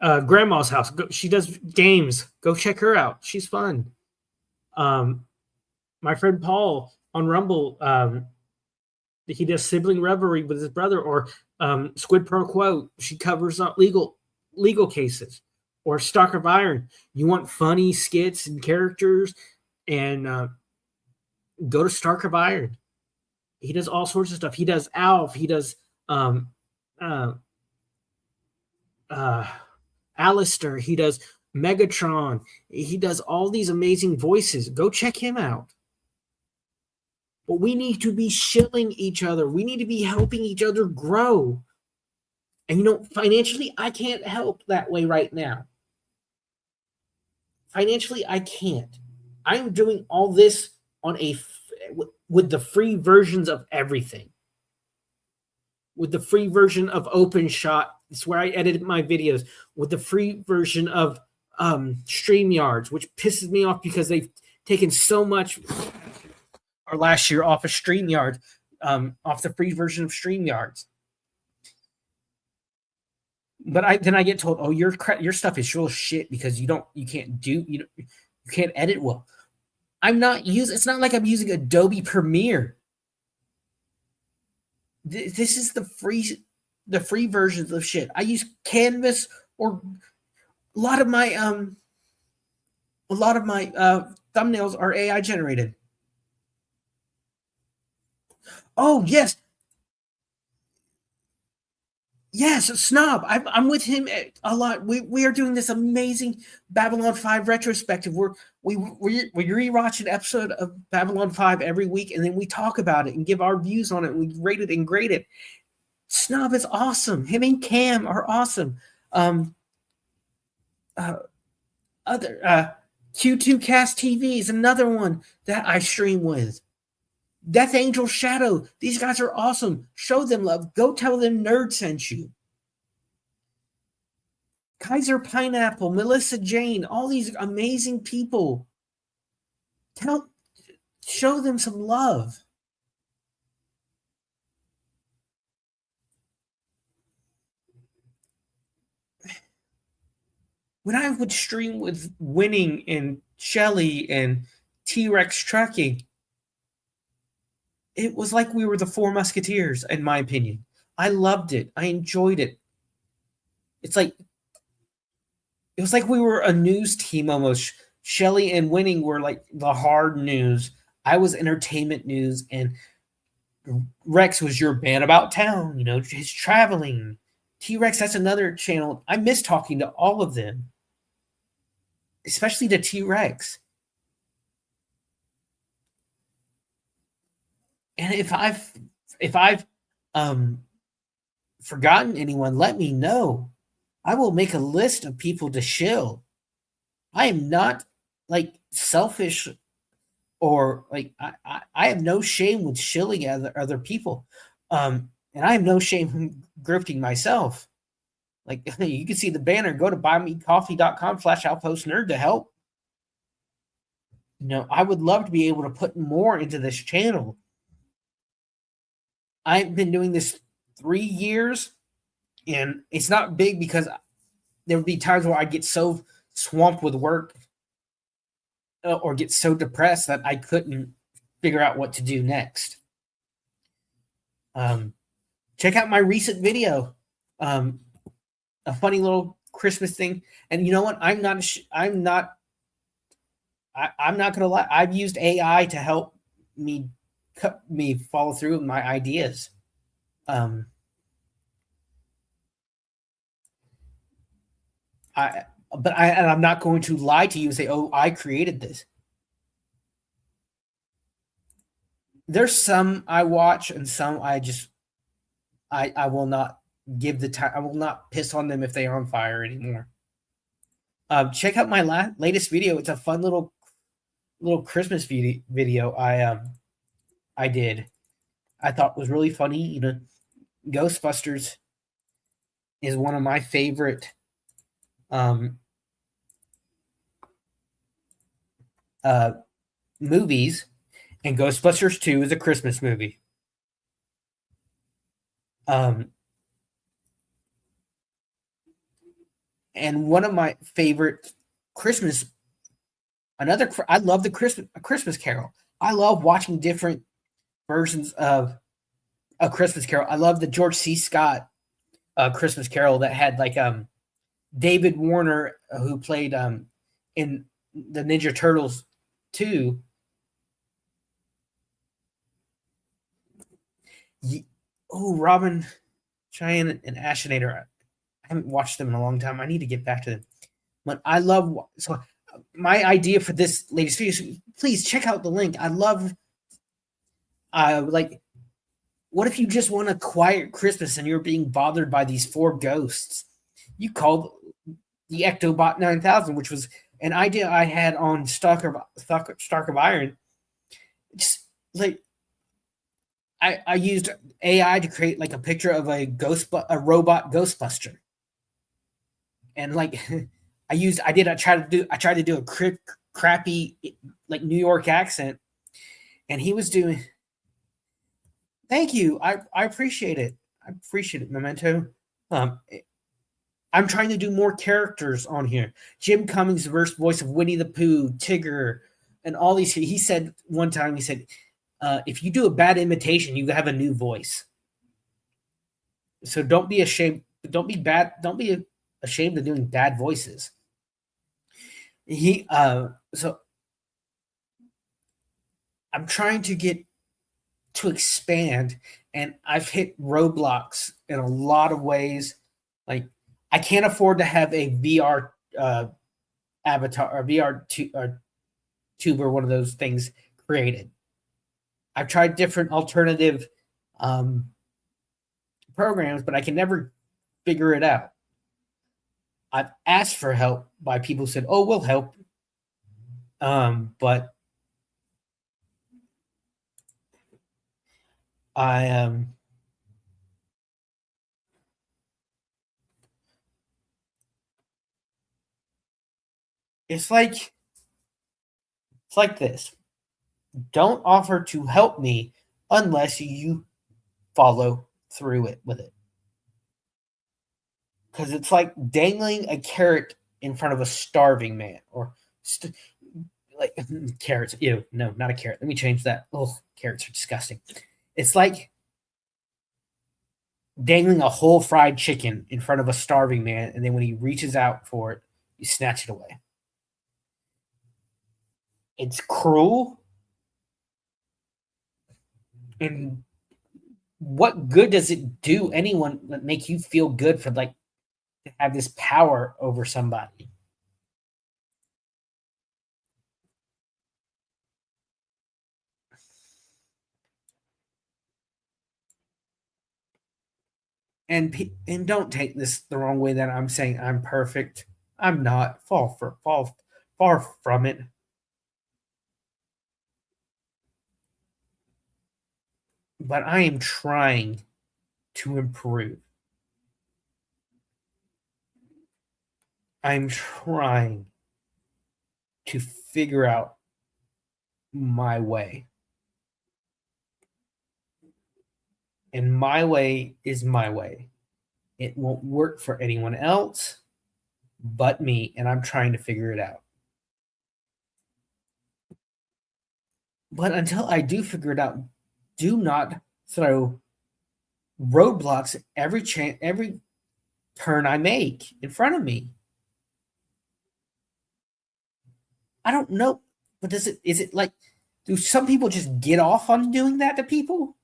Grandma's house. She does games. Go check her out. She's fun. My friend Paul on Rumble, he does sibling revelry with his brother, or Squid Pro Quo. She covers up legal cases, or Stalker of Iron. You want funny skits and characters, and go to Stark of Iron. He does all sorts of stuff. He does Alf. He does Alistair. He does Megatron. He does all these amazing voices. Go check him out. But we need to be shilling each other. We need to be helping each other grow. And financially, I can't help that way right now. Financially, I can't. I'm doing all this with the free versions of everything. With the free version of OpenShot, it's where I edited my videos. With the free version of StreamYards, which pisses me off because they've taken so much last year off of StreamYards, off the free version of StreamYards. But then I get told, "Oh, your stuff is real shit because you can't edit well." It's not like I'm using Adobe Premiere. This is the free versions of shit. I use Canvas, or a lot of my thumbnails are AI generated. Oh yes, Snob. I'm with him a lot. We are doing this amazing Babylon 5 retrospective. We rewatch an episode of Babylon 5 every week, and then we talk about it and give our views on it. We rate it and grade it. Snob is awesome. Him and Cam are awesome. Q2 Cast TV is another one that I stream with. Death Angel Shadow. These guys are awesome. Show them love. Go tell them Nerd sent you. Kaiser Pineapple, Melissa Jane, all these amazing people. Show them some love. When I would stream with Winning and Shelly and T-Rex Trucking, it was like we were the Four Musketeers, in my opinion. I loved it. I enjoyed it. It was like we were a news team almost. Shelly and Winning were like the hard news. I was entertainment news, and Rex was your man about town, his traveling. T-Rex, that's another channel. I miss talking to all of them, especially to T-Rex. And if I've forgotten anyone, let me know. I will make a list of people to shill. I am not selfish, or I have no shame with shilling other people. And I have no shame in grifting myself. You can see the banner. Go to buymecoffee.com/outpostnerd to help. I would love to be able to put more into this channel. I've been doing this 3 years, and it's not big because there would be times where I get so swamped with work or get so depressed that I couldn't figure out what to do next. Check out my recent video, a funny little Christmas thing. And you know what? I'm not gonna lie. I've used AI to help me follow through with my ideas. Um, I'm not going to lie to you and say, "Oh, I created this." There's some I watch and some I will not give the time. I will not piss on them if they are on fire anymore. Check out my latest video. It's a fun little Christmas video I did. I thought was really funny. You know, Ghostbusters is one of my favorite movies, and Ghostbusters 2 is a Christmas movie. And one of my favorite Christmas, I love the Christmas Carol. I love watching different versions of A Christmas Carol. I love the George C. Scott Christmas Carol that had like David Warner, who played in the Ninja Turtles 2. Oh, Robin, Cheyenne, and Ashinator. I haven't watched them in a long time. I need to get back to them. But I love, so my idea for this latest video, please check out the link. I love, like, what if you just want a quiet Christmas and you're being bothered by these 4 ghosts? You called the Ectobot 9000, which was an idea I had on Stark of Iron. Just like, I used AI to create like a picture of a robot Ghostbuster, and like I tried to do a crappy like New York accent, and he was doing. Thank you, I appreciate it. I appreciate it, Memento. I'm trying to do more characters on here. Jim Cummings, the voice of Winnie the Pooh, Tigger, and all these. He said one time, he said, if you do a bad imitation, you have a new voice. So don't be ashamed. Don't be ashamed of doing bad voices. So I'm trying to expand, and I've hit roadblocks in a lot of ways. Like, I can't afford to have a VR avatar or VR tuber, one of those things created. I've tried different alternative programs, but I can never figure it out. I've asked for help by people who said, "Oh, we'll help," but I it's like this. Don't offer to help me unless you follow through with it. Because it's like dangling a carrot in front of a starving man, or like carrots. Ew, no, not a carrot. Let me change that. Oh, carrots are disgusting. It's like dangling a whole fried chicken in front of a starving man, and then when he reaches out for it, you snatch it away. It's cruel. And what good does it do anyone that make you feel good for like to have this power over somebody? And don't take this the wrong way that I'm saying I'm perfect. I'm not. Far from it. But I am trying to improve. I'm trying to figure out my way. And my way is my way. It won't work for anyone else but me, and I'm trying to figure it out. But until I do figure it out, do not throw roadblocks every turn I make in front of me. I don't know, but is it like, do some people just get off on doing that to people?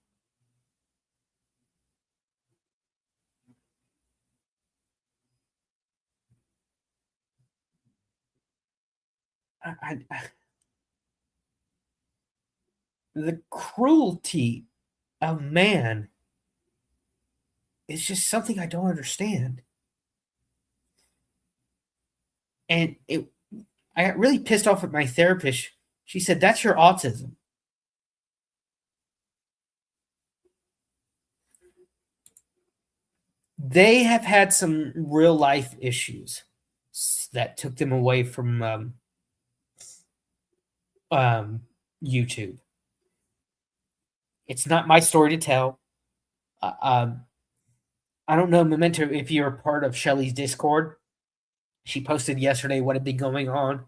The cruelty of man is just something I don't understand. And I got really pissed off at my therapist. She said, "That's your autism." They have had some real life issues that took them away from YouTube. It's not my story to tell. I don't know, Memento, if you're a part of Shelly's Discord. She posted yesterday what had been going on,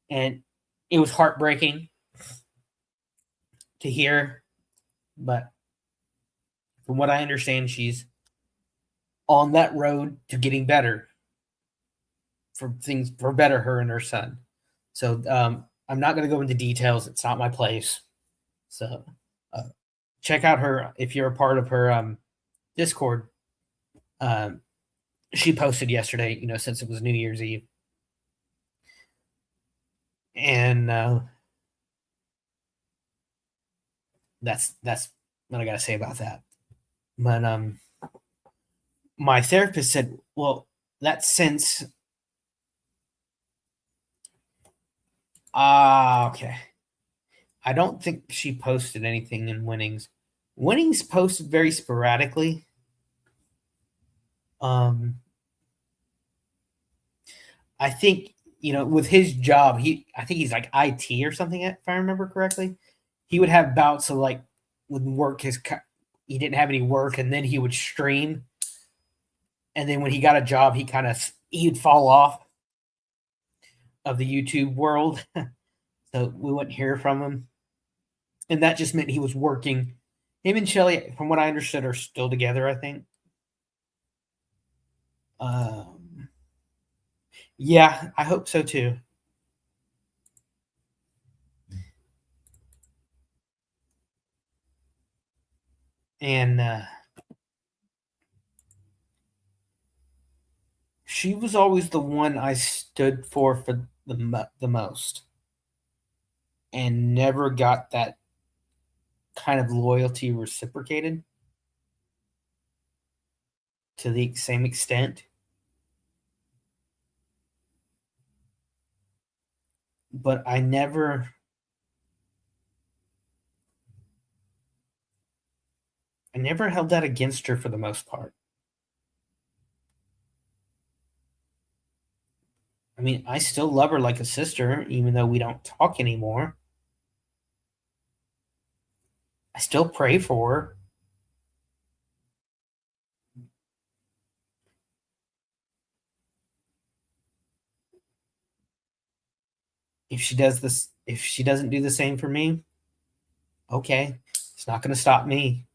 and it was heartbreaking to hear. But from what I understand, she's on that road to getting better for better her and her son. So I'm not going to go into details. It's not my place. So check out her if you're a part of her Discord. She posted yesterday, since it was New Year's Eve. And that's what I got to say about that. But my therapist said, well, that sense. Okay. I don't think she posted anything in Winnings. Winnings posted very sporadically. I think, with his job, I think he's like IT or something, if I remember correctly. He would have bouts of like would work he didn't have any work, and then he would stream. And then when he got a job, he'd fall off of the YouTube world. So we wouldn't hear from him. And that just meant he was working. Him and Shelly, from what I understood, are still together, I think. Yeah, I hope so too. And she was always the one I stood for the most, and never got that kind of loyalty reciprocated to the same extent. But I never held that against her for the most part. I mean, I still love her like a sister, even though we don't talk anymore. I still pray for her. If she doesn't do the same for me, okay, it's not going to stop me.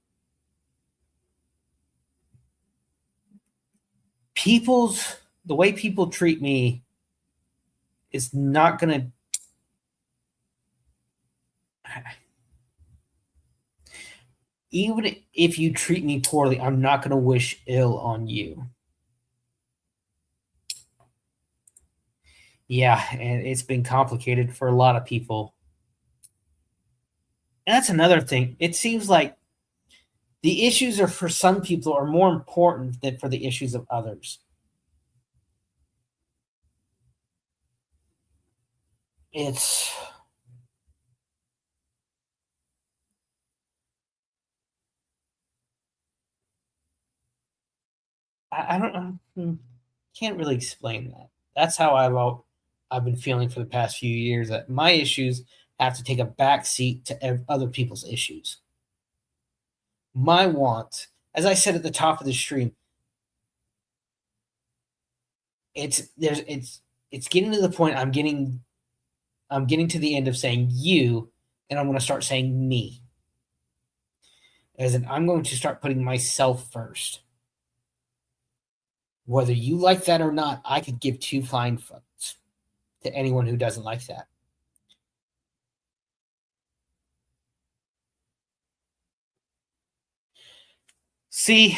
The way people treat me is not going to. Even if you treat me poorly, I'm not going to wish ill on you. Yeah, and it's been complicated for a lot of people. And that's another thing. It seems like the issues are for some people are more important than for the issues of others. It's I don't can't really explain that. That's how I've been feeling for the past few years, that my issues have to take a back seat to other people's issues. My want, as I said at the top of the stream, it's getting to the point I'm getting to the end of saying you, and I'm going to start saying me. As in, I'm going to start putting myself first. Whether you like that or not, I could give two flying fucks to anyone who doesn't like that. See,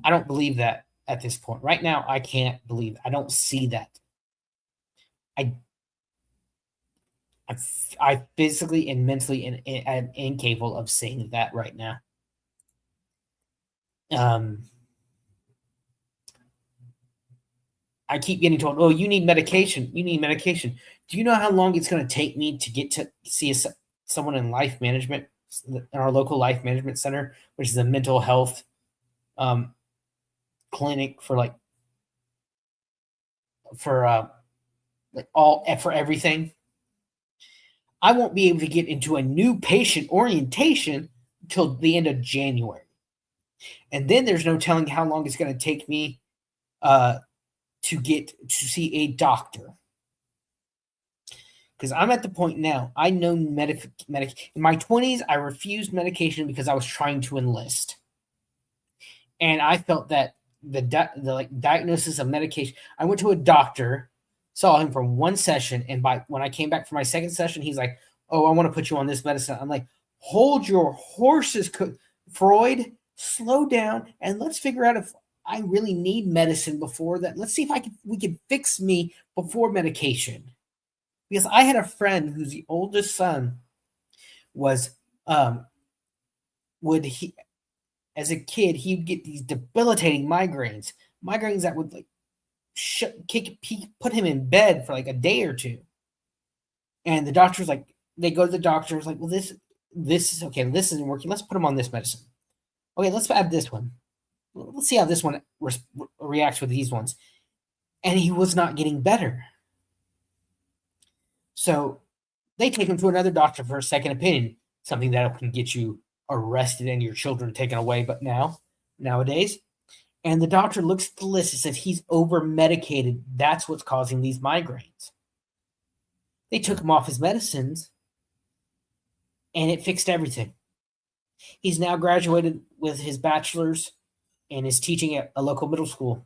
I don't believe that at this point. Right now, I can't believe it. I don't see that. I physically and mentally am incapable of seeing that right now. I keep getting told, "Oh, you need medication. You need medication." Do you know how long it's going to take me to get to see someone in life management in our local life management center, which is a mental health clinic for for everything? I won't be able to get into a new patient orientation until the end of January. And then there's no telling how long it's going to take me to get to see a doctor. Because I'm at the point now, I know in my 20s, I refused medication because I was trying to enlist. And I felt that the diagnosis of medication, I went to a doctor, saw him for one session, and when I came back for my second session, he's like, "Oh, I want to put you on this medicine." I'm like, "Hold your horses, Freud. Slow down, and let's figure out if I really need medicine before that. Let's see if we can fix me before medication." Because I had a friend whose the oldest son was as a kid, he'd get these debilitating migraines that would put him in bed for like a day or two. And the doctor's like, they go to the doctor, it's like, "Well, this is okay. This isn't working. Let's put him on this medicine. Okay, let's add this one. Let's see how this one reacts with these ones." And he was not getting better. So they take him to another doctor for a second opinion, something that can get you arrested and your children taken away. But nowadays, and the doctor looks at the list and says he's over medicated. That's what's causing these migraines. They took him off his medicines, and it fixed everything. He's now graduated with his bachelor's and is teaching at a local middle school.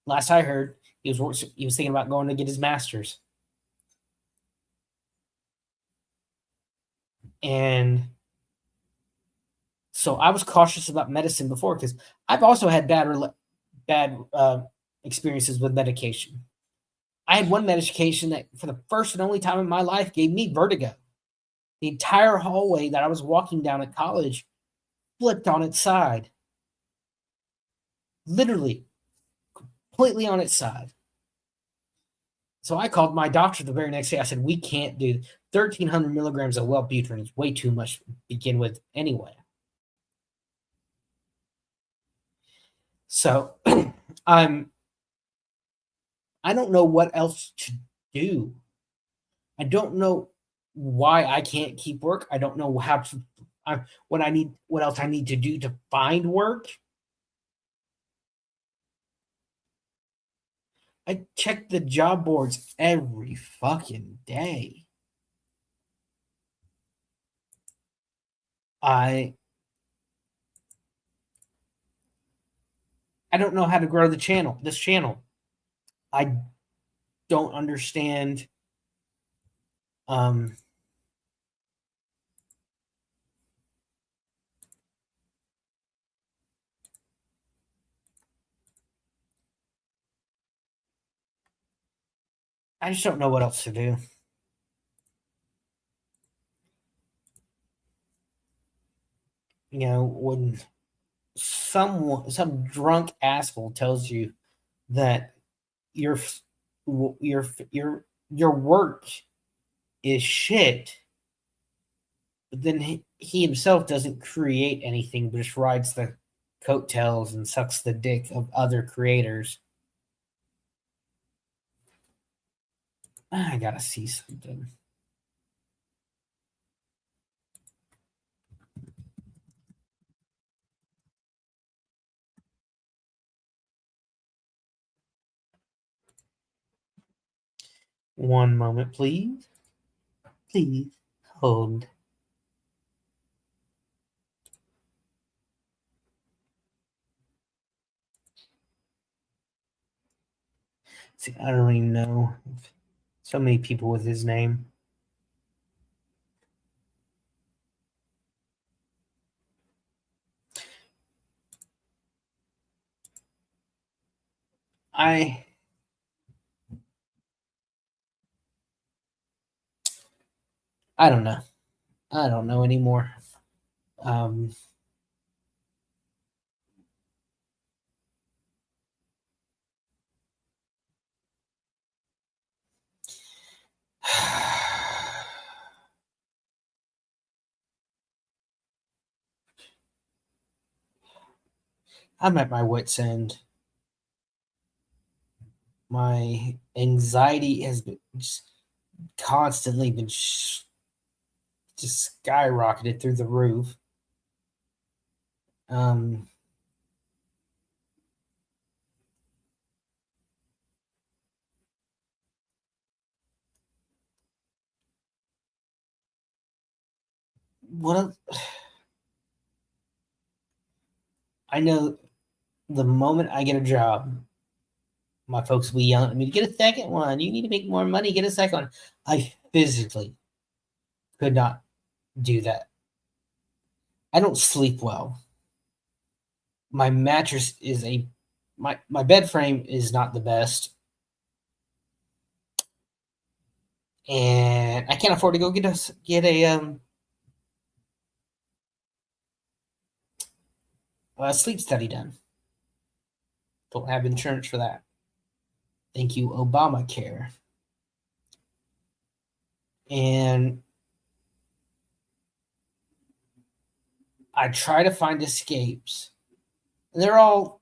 Last I heard, he was thinking about going to get his master's. And so I was cautious about medicine before because I've also had bad experiences with medication. I had one medication that for the first and only time in my life gave me vertigo. The entire hallway that I was walking down at college flipped on its side. Literally, completely on its side. So I called my doctor the very next day. I said, "We can't do 1,300 milligrams of Wellbutrin. It's way too much to begin with anyway." So I don't know what else to do. I don't know why I can't keep work. I don't know what else I need to do to find work. I check the job boards every fucking day. I don't know how to grow this channel. I don't understand I just don't know what else to do. You know, when some drunk asshole tells you that your work is shit, but then he himself doesn't create anything, but just rides the coattails and sucks the dick of other creators. I gotta see something. One moment, please. Please hold. See, I don't even know. So many people with his name. I don't know. I don't know anymore. Um, I'm at my wit's end. My anxiety has been just constantly been just skyrocketed through the roof. Um, what I know, the moment I get a job, my folks will be yelling at me to get a second one. You need to make more money. Get a second one. I physically could not do that. I don't sleep well. My mattress is my bed frame is not the best, and I can't afford to go get a sleep study done. Don't have insurance for that. Thank you, Obamacare. And I try to find escapes. They're all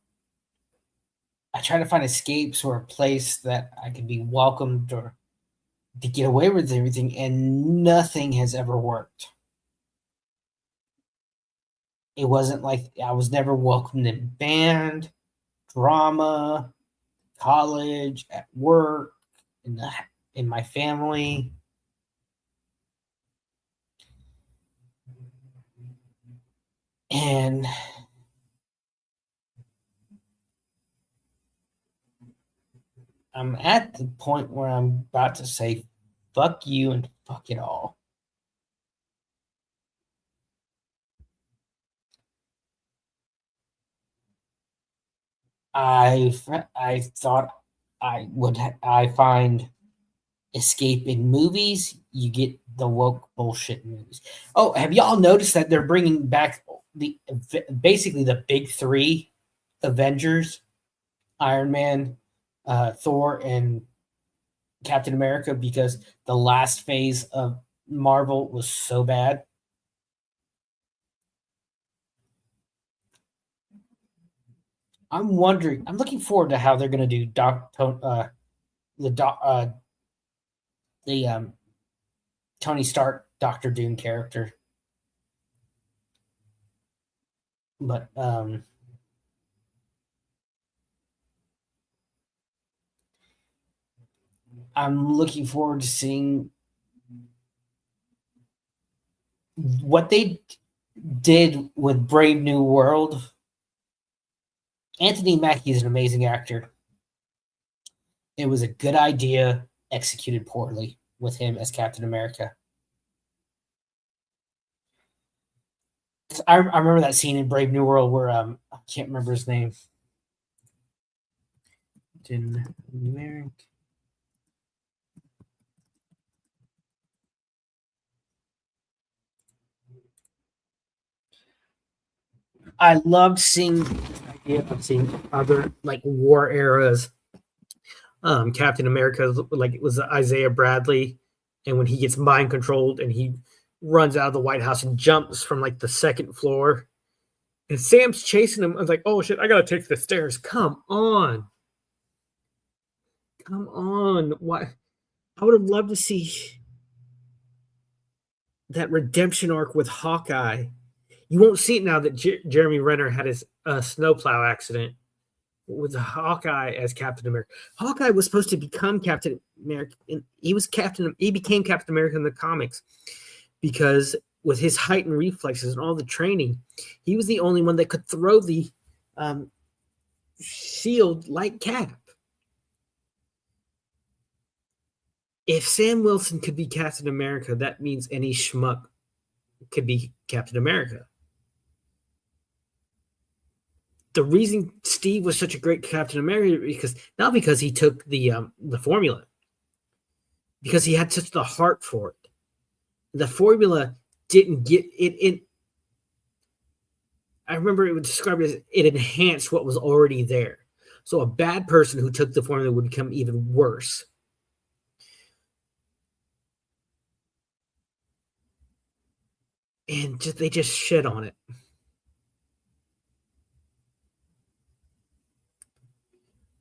I try to find escapes or a place that I can be welcomed or to get away with everything, and nothing has ever worked. It wasn't like I was never welcomed in band, drama, college, at work, in my family. And I'm at the point where I'm about to say, fuck you and fuck it all. I thought I find escape in movies. You get the woke bullshit movies. Oh, have y'all noticed that they're bringing back basically the big three Avengers, Iron Man, Thor, and Captain America, because the last phase of Marvel was so bad. I'm wondering. I'm looking forward to how they're going to do the Tony Stark Doctor Doom character. But I'm looking forward to seeing what they did with Brave New World. Anthony Mackie is an amazing actor. It was a good idea executed poorly with him as Captain America. I remember that scene in Brave New World where I can't remember his name. Captain America. I loved seeing the idea of seeing other like war eras. Captain America, like it was Isaiah Bradley, and when he gets mind controlled and he runs out of the White House and jumps from like the second floor, and Sam's chasing him. I was like, "Oh shit! I gotta take the stairs. Come on, come on! Why? I would have loved to see that redemption arc with Hawkeye. You won't see it now that Jeremy Renner had his snowplow accident with Hawkeye as Captain America. Hawkeye was supposed to become Captain America. And he became Captain America in the comics because with his heightened reflexes and all the training, he was the only one that could throw the shield like Cap. If Sam Wilson could be Captain America, that means any schmuck could be Captain America. The reason Steve was such a great Captain America because not because he took the formula, because he had such the heart for it. The formula didn't get it. I remember it would describe it as it enhanced what was already there. So a bad person who took the formula would become even worse. And they just shit on it.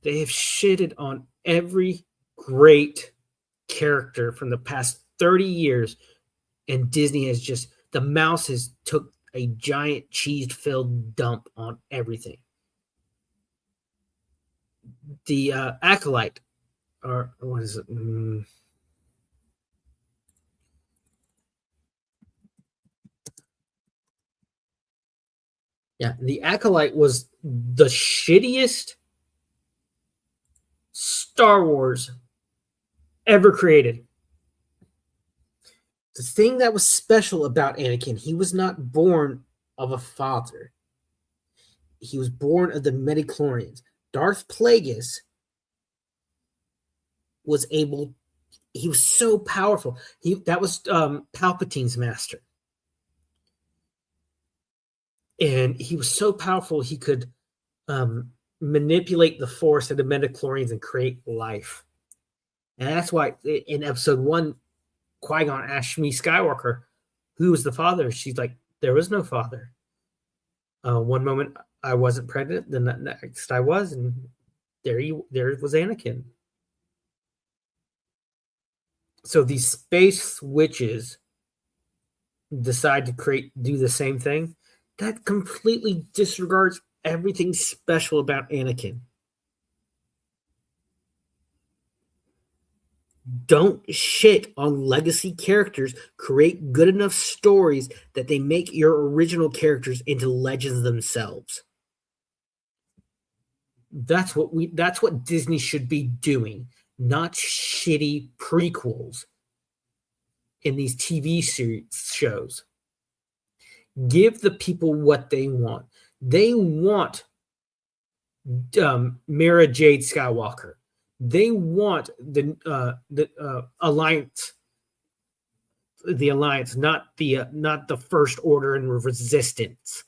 They have shitted on every great character from the past 30 years, and Disney has just, the mouse has took a giant cheese-filled dump on everything. The Acolyte, or what is it? Yeah, the Acolyte was the shittiest Star Wars ever created. The thing that was special about Anakin, he was not born of a father. He was born of the midichlorians. Darth Plagueis was able, he was so powerful. That was Palpatine's master. And he was so powerful he could manipulate the Force and the midichlorians and create life. And that's why in episode 1, Qui-Gon asked Shmi Skywalker, who was the father? She's like, there was no father. One moment I wasn't pregnant, then the next I was, and there was Anakin. So these space witches decide to do the same thing. That completely disregards everything special about Anakin. Don't shit on legacy characters. Create good enough stories that they make your original characters into legends themselves. That's what Disney should be doing, not shitty prequels in these TV shows. Give the people what they want. They want Mara Jade Skywalker. They want the alliance, not the First Order and Resistance.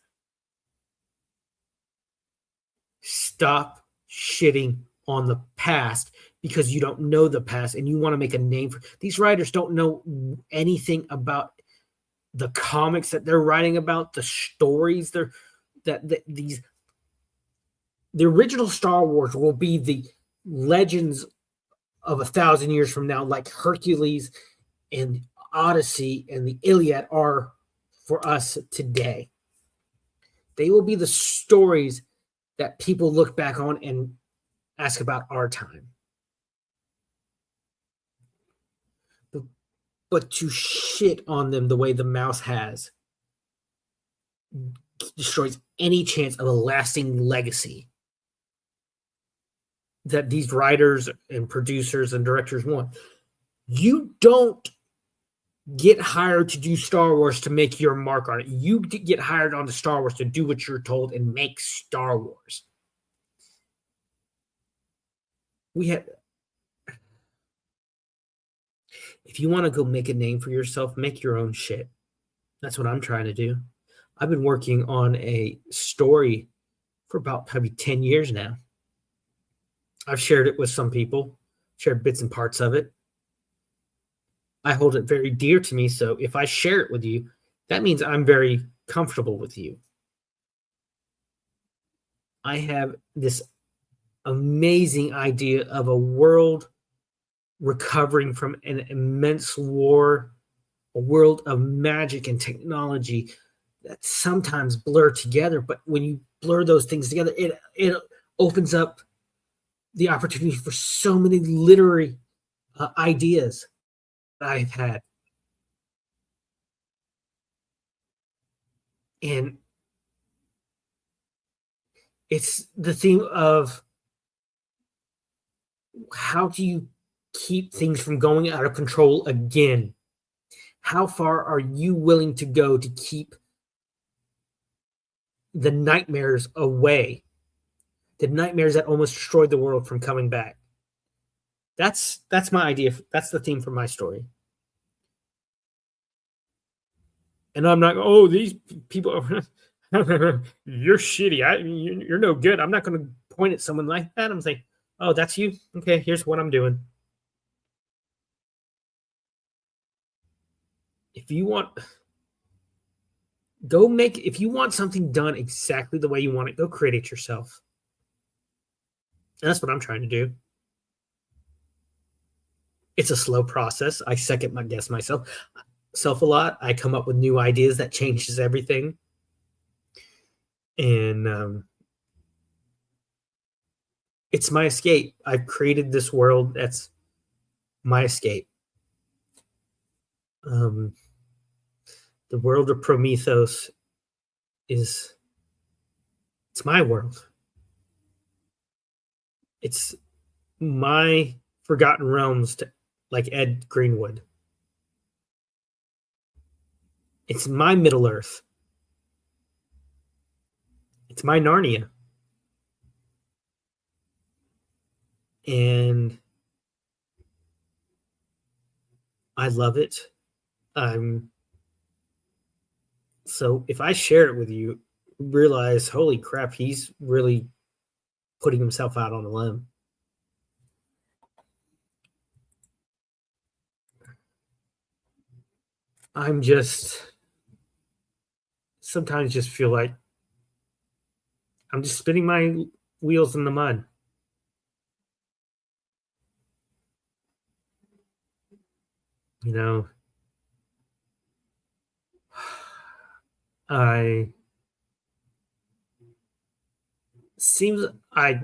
Stop shitting on the past because you don't know the past and you want to make a name for these writers. Don't know anything about the comics that they're writing about, the stories the original Star Wars will be the legends of 1,000 years from now, like Hercules and Odyssey and the Iliad are for us today. They will be the stories that people look back on and ask about our time. But to shit on them the way the mouse has destroys any chance of a lasting legacy that these writers and producers and directors want. You don't get hired to do Star Wars to make your mark on it. You get hired on to Star Wars to do what you're told and make Star Wars. If you want to go make a name for yourself, make your own shit. That's what I'm trying to do. I've been working on a story for about probably 10 years now. I've shared it with some people, shared bits and parts of it. I hold it very dear to me. So if I share it with you, that means I'm very comfortable with you. I have this amazing idea of a world recovering from an immense war, a world of magic and technology that sometimes blur together. But when you blur those things together, it opens up the opportunity for so many literary ideas that I've had. And it's the theme of how do you keep things from going out of control again? How far are you willing to go to keep the nightmares away? The nightmares that almost destroyed the world from coming back. That's my idea. That's the theme for my story. And I'm not, oh, these people, you're shitty. You're no good. I'm not going to point at someone like that. I'm saying, oh, that's you? Okay, here's what I'm doing. If you want, if you want something done exactly the way you want it, go create it yourself. And that's what I'm trying to do. It's a slow process. I second guess myself a lot. I come up with new ideas that changes everything. And it's my escape. I've created this world that's my escape. The world of Prometheus it's my world. It's my Forgotten Realms, like Ed Greenwood. It's my Middle Earth. It's my Narnia. And I love it. So if I share it with you, realize, holy crap, he's really putting himself out on a limb. I'm sometimes just feel like I'm just spinning my wheels in the mud. You know, seems I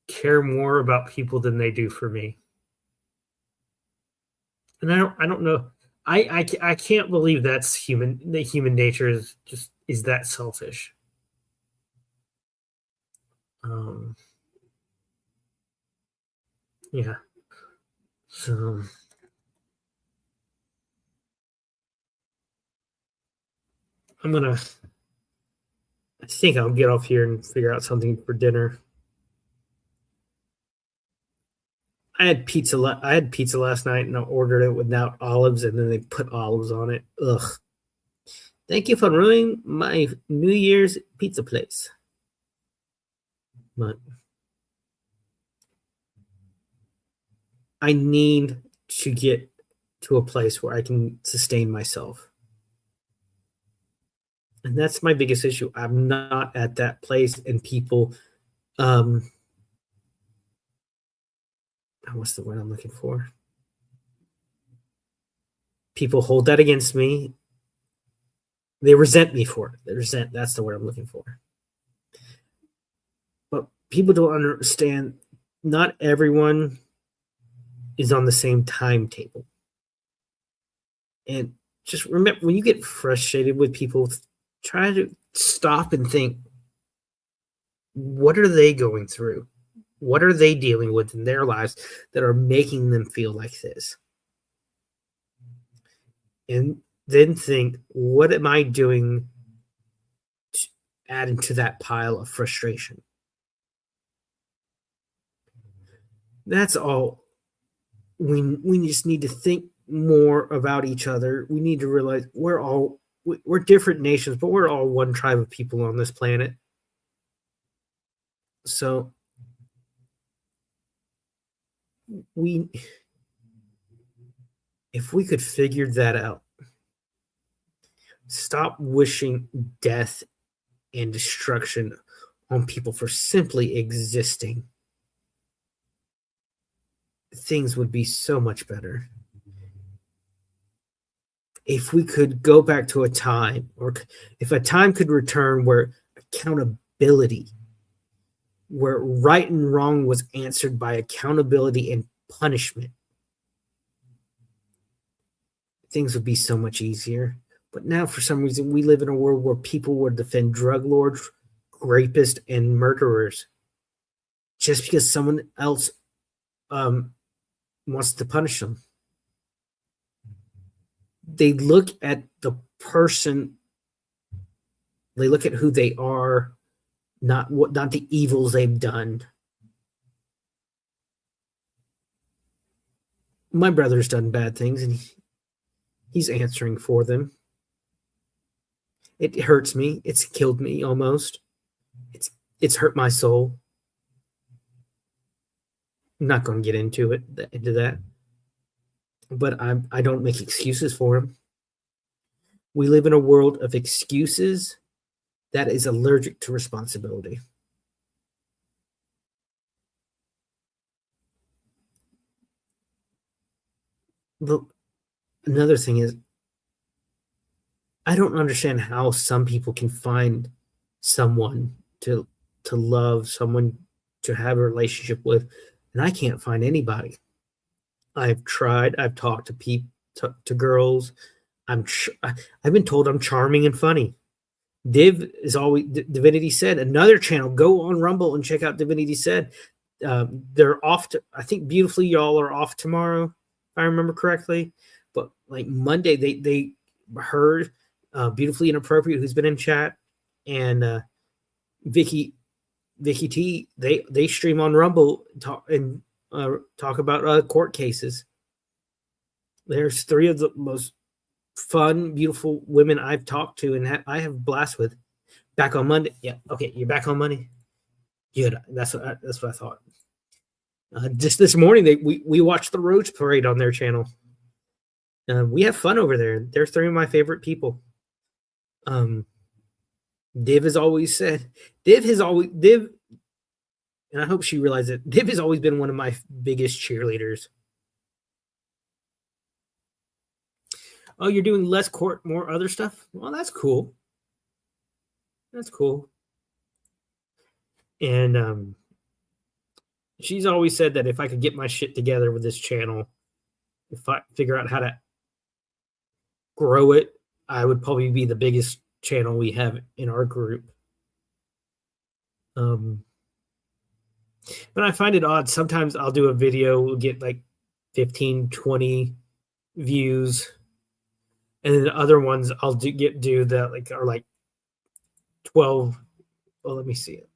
care more about people than they do for me. And I don't know. I can't believe that's human. The human nature is that selfish. Yeah. So I think I'll get off here and figure out something for dinner. I had pizza last night and I ordered it without olives, and then they put olives on it. Ugh. Thank you for ruining my New Year's pizza place. But I need to get to a place where I can sustain myself. And that's my biggest issue. I'm not at that place, and people, what's the word I'm looking for? People hold that against me. They resent me for it. That's the word I'm looking for. But people don't understand, not everyone is on the same timetable. And just remember, when you get frustrated with people, try to stop and think, what are they going through? What are they dealing with in their lives that are making them feel like this? And then think, what am I doing to add into that pile of frustration? That's all. We just need to think more about each other. We need to realize we're different nations, but we're all one tribe of people on this planet. So if we could figure that out, stop wishing death and destruction on people for simply existing, things would be so much better. If we could go back to a time, or if a time could return where accountability, where right and wrong was answered by accountability and punishment, things would be so much easier. But now, for some reason, we live in a world where people would defend drug lords, rapists, and murderers just because someone else wants to punish them. They look at the person, they look at who they are, not the evils they've done. My brother's done bad things, and he's answering for them. It hurts me. It's killed me almost. It's hurt my soul. I'm not going to get into that. But I don't make excuses for him. We live in a world of excuses that is allergic to responsibility. Another thing is, I don't understand how some people can find someone to love, someone to have a relationship with, and I can't find anybody. I've tried. I've talked to people, to girls. I've been told I'm charming and funny. Div is always Divinity Said, another channel. Go on Rumble and check out Divinity Said. They're off. I think Beautifully Y'all are off tomorrow, if I remember correctly. But like Monday, they heard Beautifully Inappropriate, who's been in chat, and Vicky T. They stream on Rumble talk about court cases. There's 3 of the most fun, beautiful women I've talked to, and I have a blast with. Back on Monday. Yeah, okay, you're back on Monday. Good. That's what I thought. Just this morning, we watched the Rose Parade on their channel. We have fun over there. They're 3 of my favorite people. Div has always said, Div, and I hope she realized it. Div has always been one of my biggest cheerleaders. Oh, you're doing less court, more other stuff? Well, that's cool. That's cool. And she's always said that if I could get my shit together with this channel, if I figure out how to grow it, I would probably be the biggest channel we have in our group. But I find it odd. Sometimes I'll do a video, we'll get like 15, 20 views. And then the other ones I'll do that are like 12. Well, let me see it.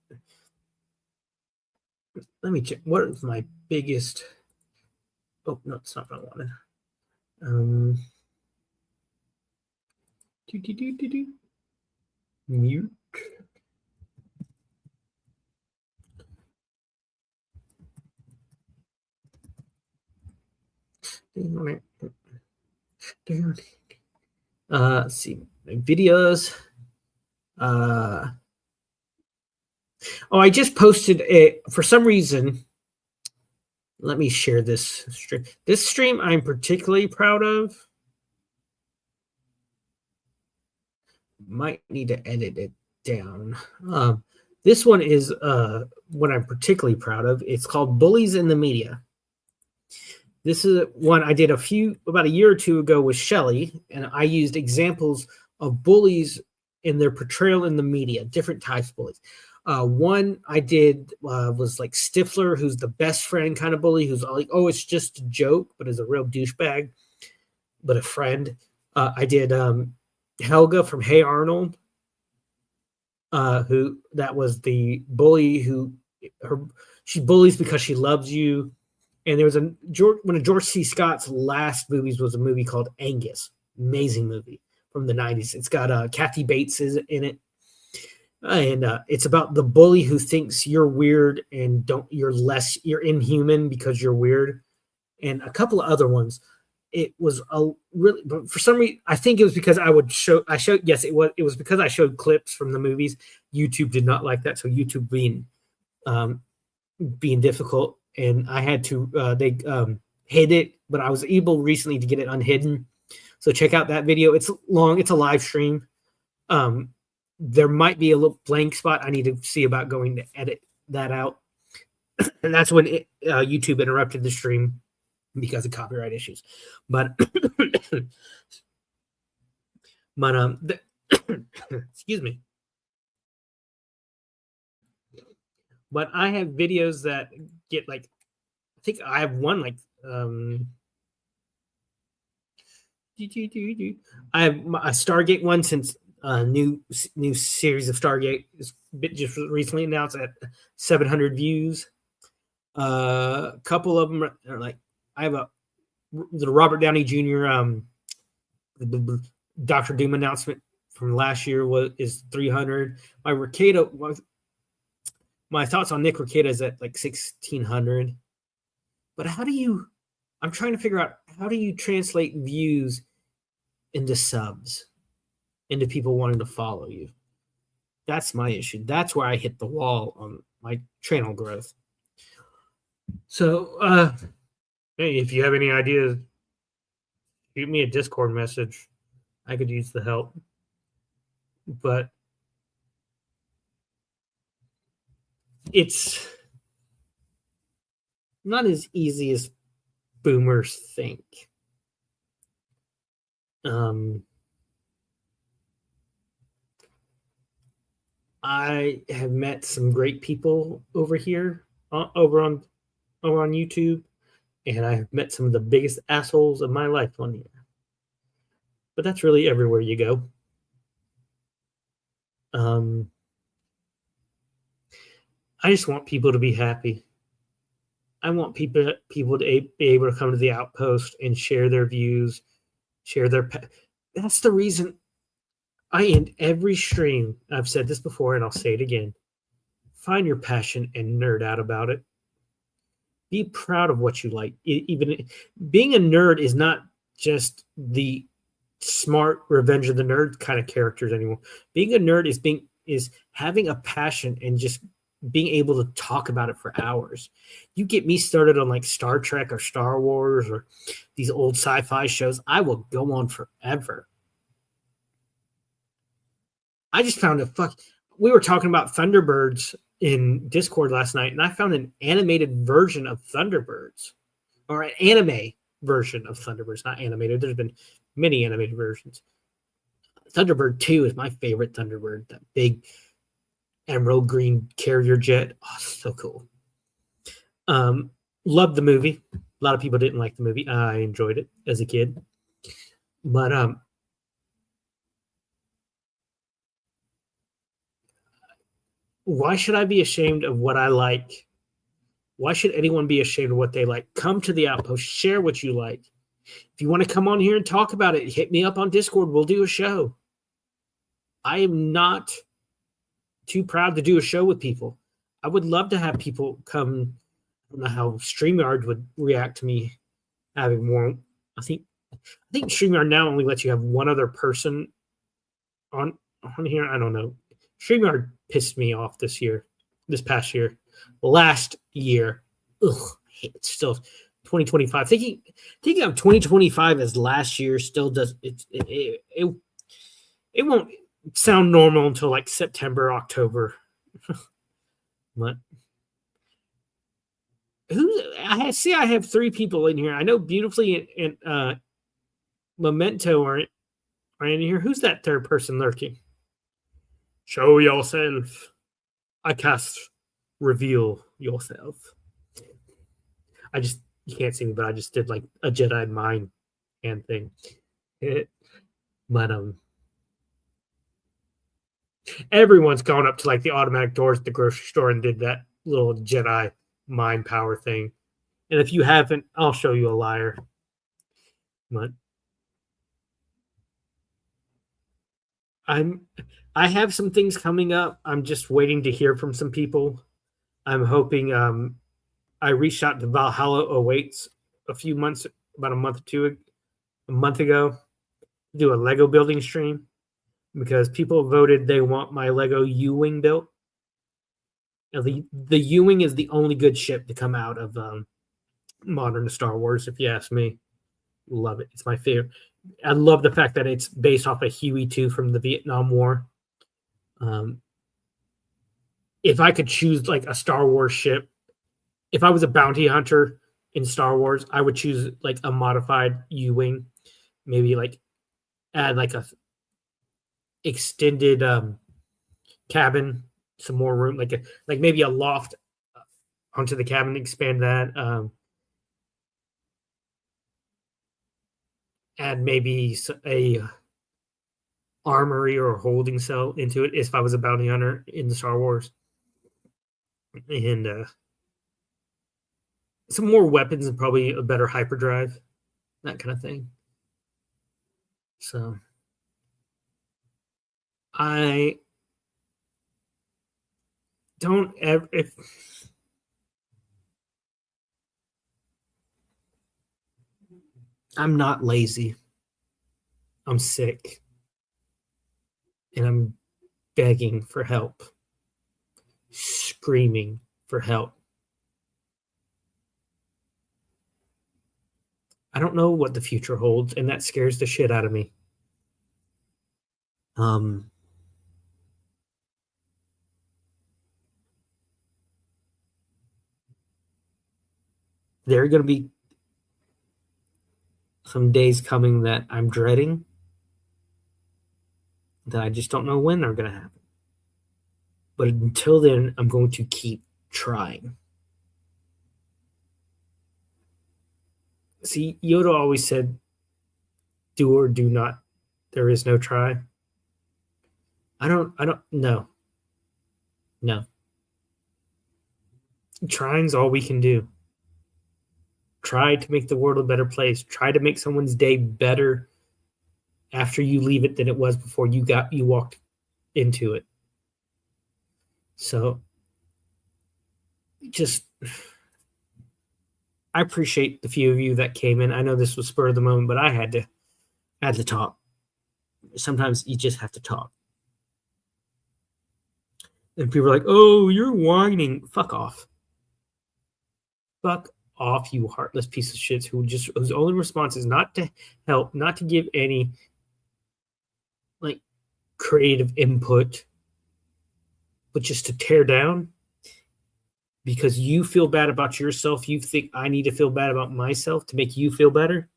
Let me check. What is my biggest? Oh no, it's not what I wanted. Mute. Let's see, videos. I just posted for some reason. Let me share this stream. This stream I'm particularly proud of. Might need to edit it down. This one is what I'm particularly proud of. It's called Bullies in the Media. This is one I did about a year or 2 ago with Shelly, and I used examples of bullies in their portrayal in the media, different types of bullies. One I did was like Stifler, who's the best friend kind of bully, who's like, oh, it's just a joke, but is a real douchebag, but a friend. I did Helga from Hey Arnold, who that was the bully she bullies because she loves you. And there was one of George C. Scott's last movies was a movie called Angus. Amazing movie from the 90s. It's got Kathy Bates in it. And it's about the bully who thinks you're weird and you're inhuman because you're weird. And a couple of other ones. It was but for some reason, I think it was because yes, it was because I showed clips from the movies. YouTube did not like that. So YouTube being difficult, and I had to they hid it, but I was able recently to get it unhidden. So check out that video. It's long. It's a live stream. There might be a little blank spot. I need to see about going to edit that out. And that's when YouTube interrupted the stream because of copyright issues. But excuse me. But I have videos that get like, I think I have one like I have a Stargate one since new series of Stargate is just recently announced at 700 views. A couple of them are like I have the Robert Downey Jr. The Doctor Doom announcement from last year is 300. My thoughts on Nick Rekieta is at like 1600. But I'm trying to figure out how do you translate views into subs, into people wanting to follow you? That's my issue. That's where I hit the wall on my channel growth. So, hey, if you have any ideas, shoot me a Discord message. I could use the help. But it's not as easy as boomers think. I have met some great people over here, over on YouTube, and I have met some of the biggest assholes of my life on here. But that's really everywhere you go. I just want people to be happy. I want people to be able to come to the Outpost and share their views, share their. That's the reason I end every stream. I've said this before, and I'll say it again. Find your passion and nerd out about it. Be proud of what you like. Even being a nerd is not just the smart Revenge of the Nerd kind of characters anymore. Being a nerd is having a passion and just being able to talk about it for hours. You get me started on like Star Trek or Star Wars or these old sci-fi shows, I will go on forever. I just found we were talking about Thunderbirds in Discord last night, and I found an animated version of Thunderbirds, or an anime version of Thunderbirds, not animated. There's been many animated versions. Thunderbird 2 is my favorite Thunderbird, that big emerald green carrier jet. Oh, so cool. Loved the movie. A lot of people didn't like the movie. I enjoyed it as a kid. But why should I be ashamed of what I like? Why should anyone be ashamed of what they like? Come to the Outpost. Share what you like. If you want to come on here and talk about it, hit me up on Discord. We'll do a show. I am not too proud to do a show with people. I would love to have people come. I don't know how StreamYard would react to me having more. I think StreamYard now only lets you have one other person on here. I don't know. StreamYard pissed me off this past year. Last year. Ugh, it's still 2025. Thinking of 2025 as last year still does it won't sound normal until like September, October. But I have 3 people in here. I know Beautifully and Memento are in here. Who's that third person lurking? Show yourself. I cast reveal yourself. You can't see me, but I just did like a Jedi mind hand thing. But everyone's gone up to like the automatic doors at the grocery store and did that little Jedi mind power thing. And if you haven't, I'll show you a liar. But I have some things coming up. I'm just waiting to hear from some people. I'm hoping I reached out to Valhalla Awaits about a month ago, to do a Lego building stream because people voted they want my Lego U-Wing built. The U-Wing is the only good ship to come out of modern Star Wars, if you ask me. Love it. It's my favorite. I love the fact that it's based off of Huey 2 from the Vietnam War. If I could choose like a Star Wars ship, if I was a bounty hunter in Star Wars, I would choose like a modified U-Wing, maybe like add like a extended cabin, some more room, like maybe a loft onto the cabin, expand that. add maybe a armory or a holding cell into it if I was a bounty hunter in the Star Wars. And some more weapons and probably a better hyperdrive, that kind of thing. So I don't ever, if I'm not lazy, I'm sick, and I'm begging for help, screaming for help. I don't know what the future holds, and that scares the shit out of me. There are going to be some days coming that I'm dreading, that I just don't know when they're going to happen. But until then, I'm going to keep trying. See, Yoda always said, do or do not. There is no try. I don't know. No. Trying's all we can do. Try to make the world a better place. Try to make someone's day better after you leave it than it was before you walked into it. So just, I appreciate the few of you that came in. I know this was spur of the moment, but I had to talk. Sometimes you just have to talk. And people are like, oh, you're whining. Fuck off. Fuck off, you heartless piece of shit whose only response is not to help, not to give any like creative input, but just to tear down because you feel bad about yourself. You think I need to feel bad about myself to make you feel better.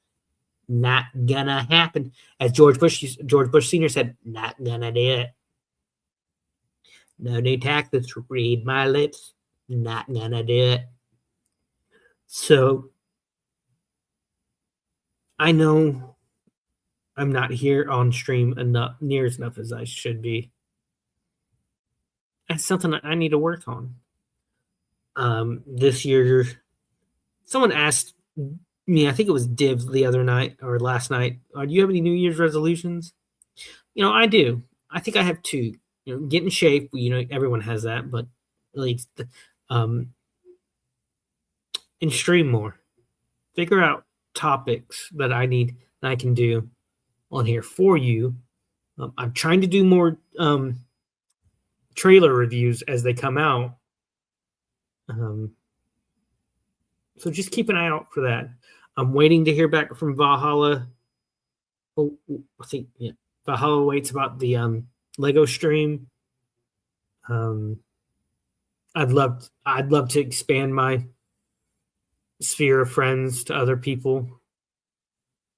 Not gonna happen. As George Bush Sr. said, not gonna do it. No new tactics. Read my lips. Not gonna do it. So I know I'm not here on stream near as enough as I should be. That's something I need to work on. This year, someone asked me, I think it was Div the other night or last night, do you have any New Year's resolutions? I do. I think I have two. Get in shape. Everyone has that, but at least and stream more. Figure out topics that I can do on here for you. I'm trying to do more trailer reviews as they come out. So just keep an eye out for that. I'm waiting to hear back from Valhalla. Oh, I think Valhalla waits about the Lego stream. I'd love to expand my sphere of friends to other people.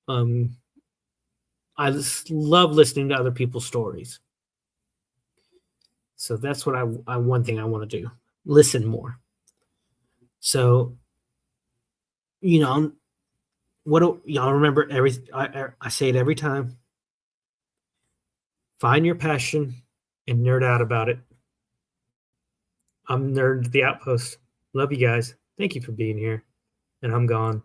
I just love listening to other people's stories. So that's what one thing I want to do. Listen more. So, what y'all remember? I say it every time. Find your passion and nerd out about it. I'm Nerd the Outpost. Love you guys. Thank you for being here. And I'm gone.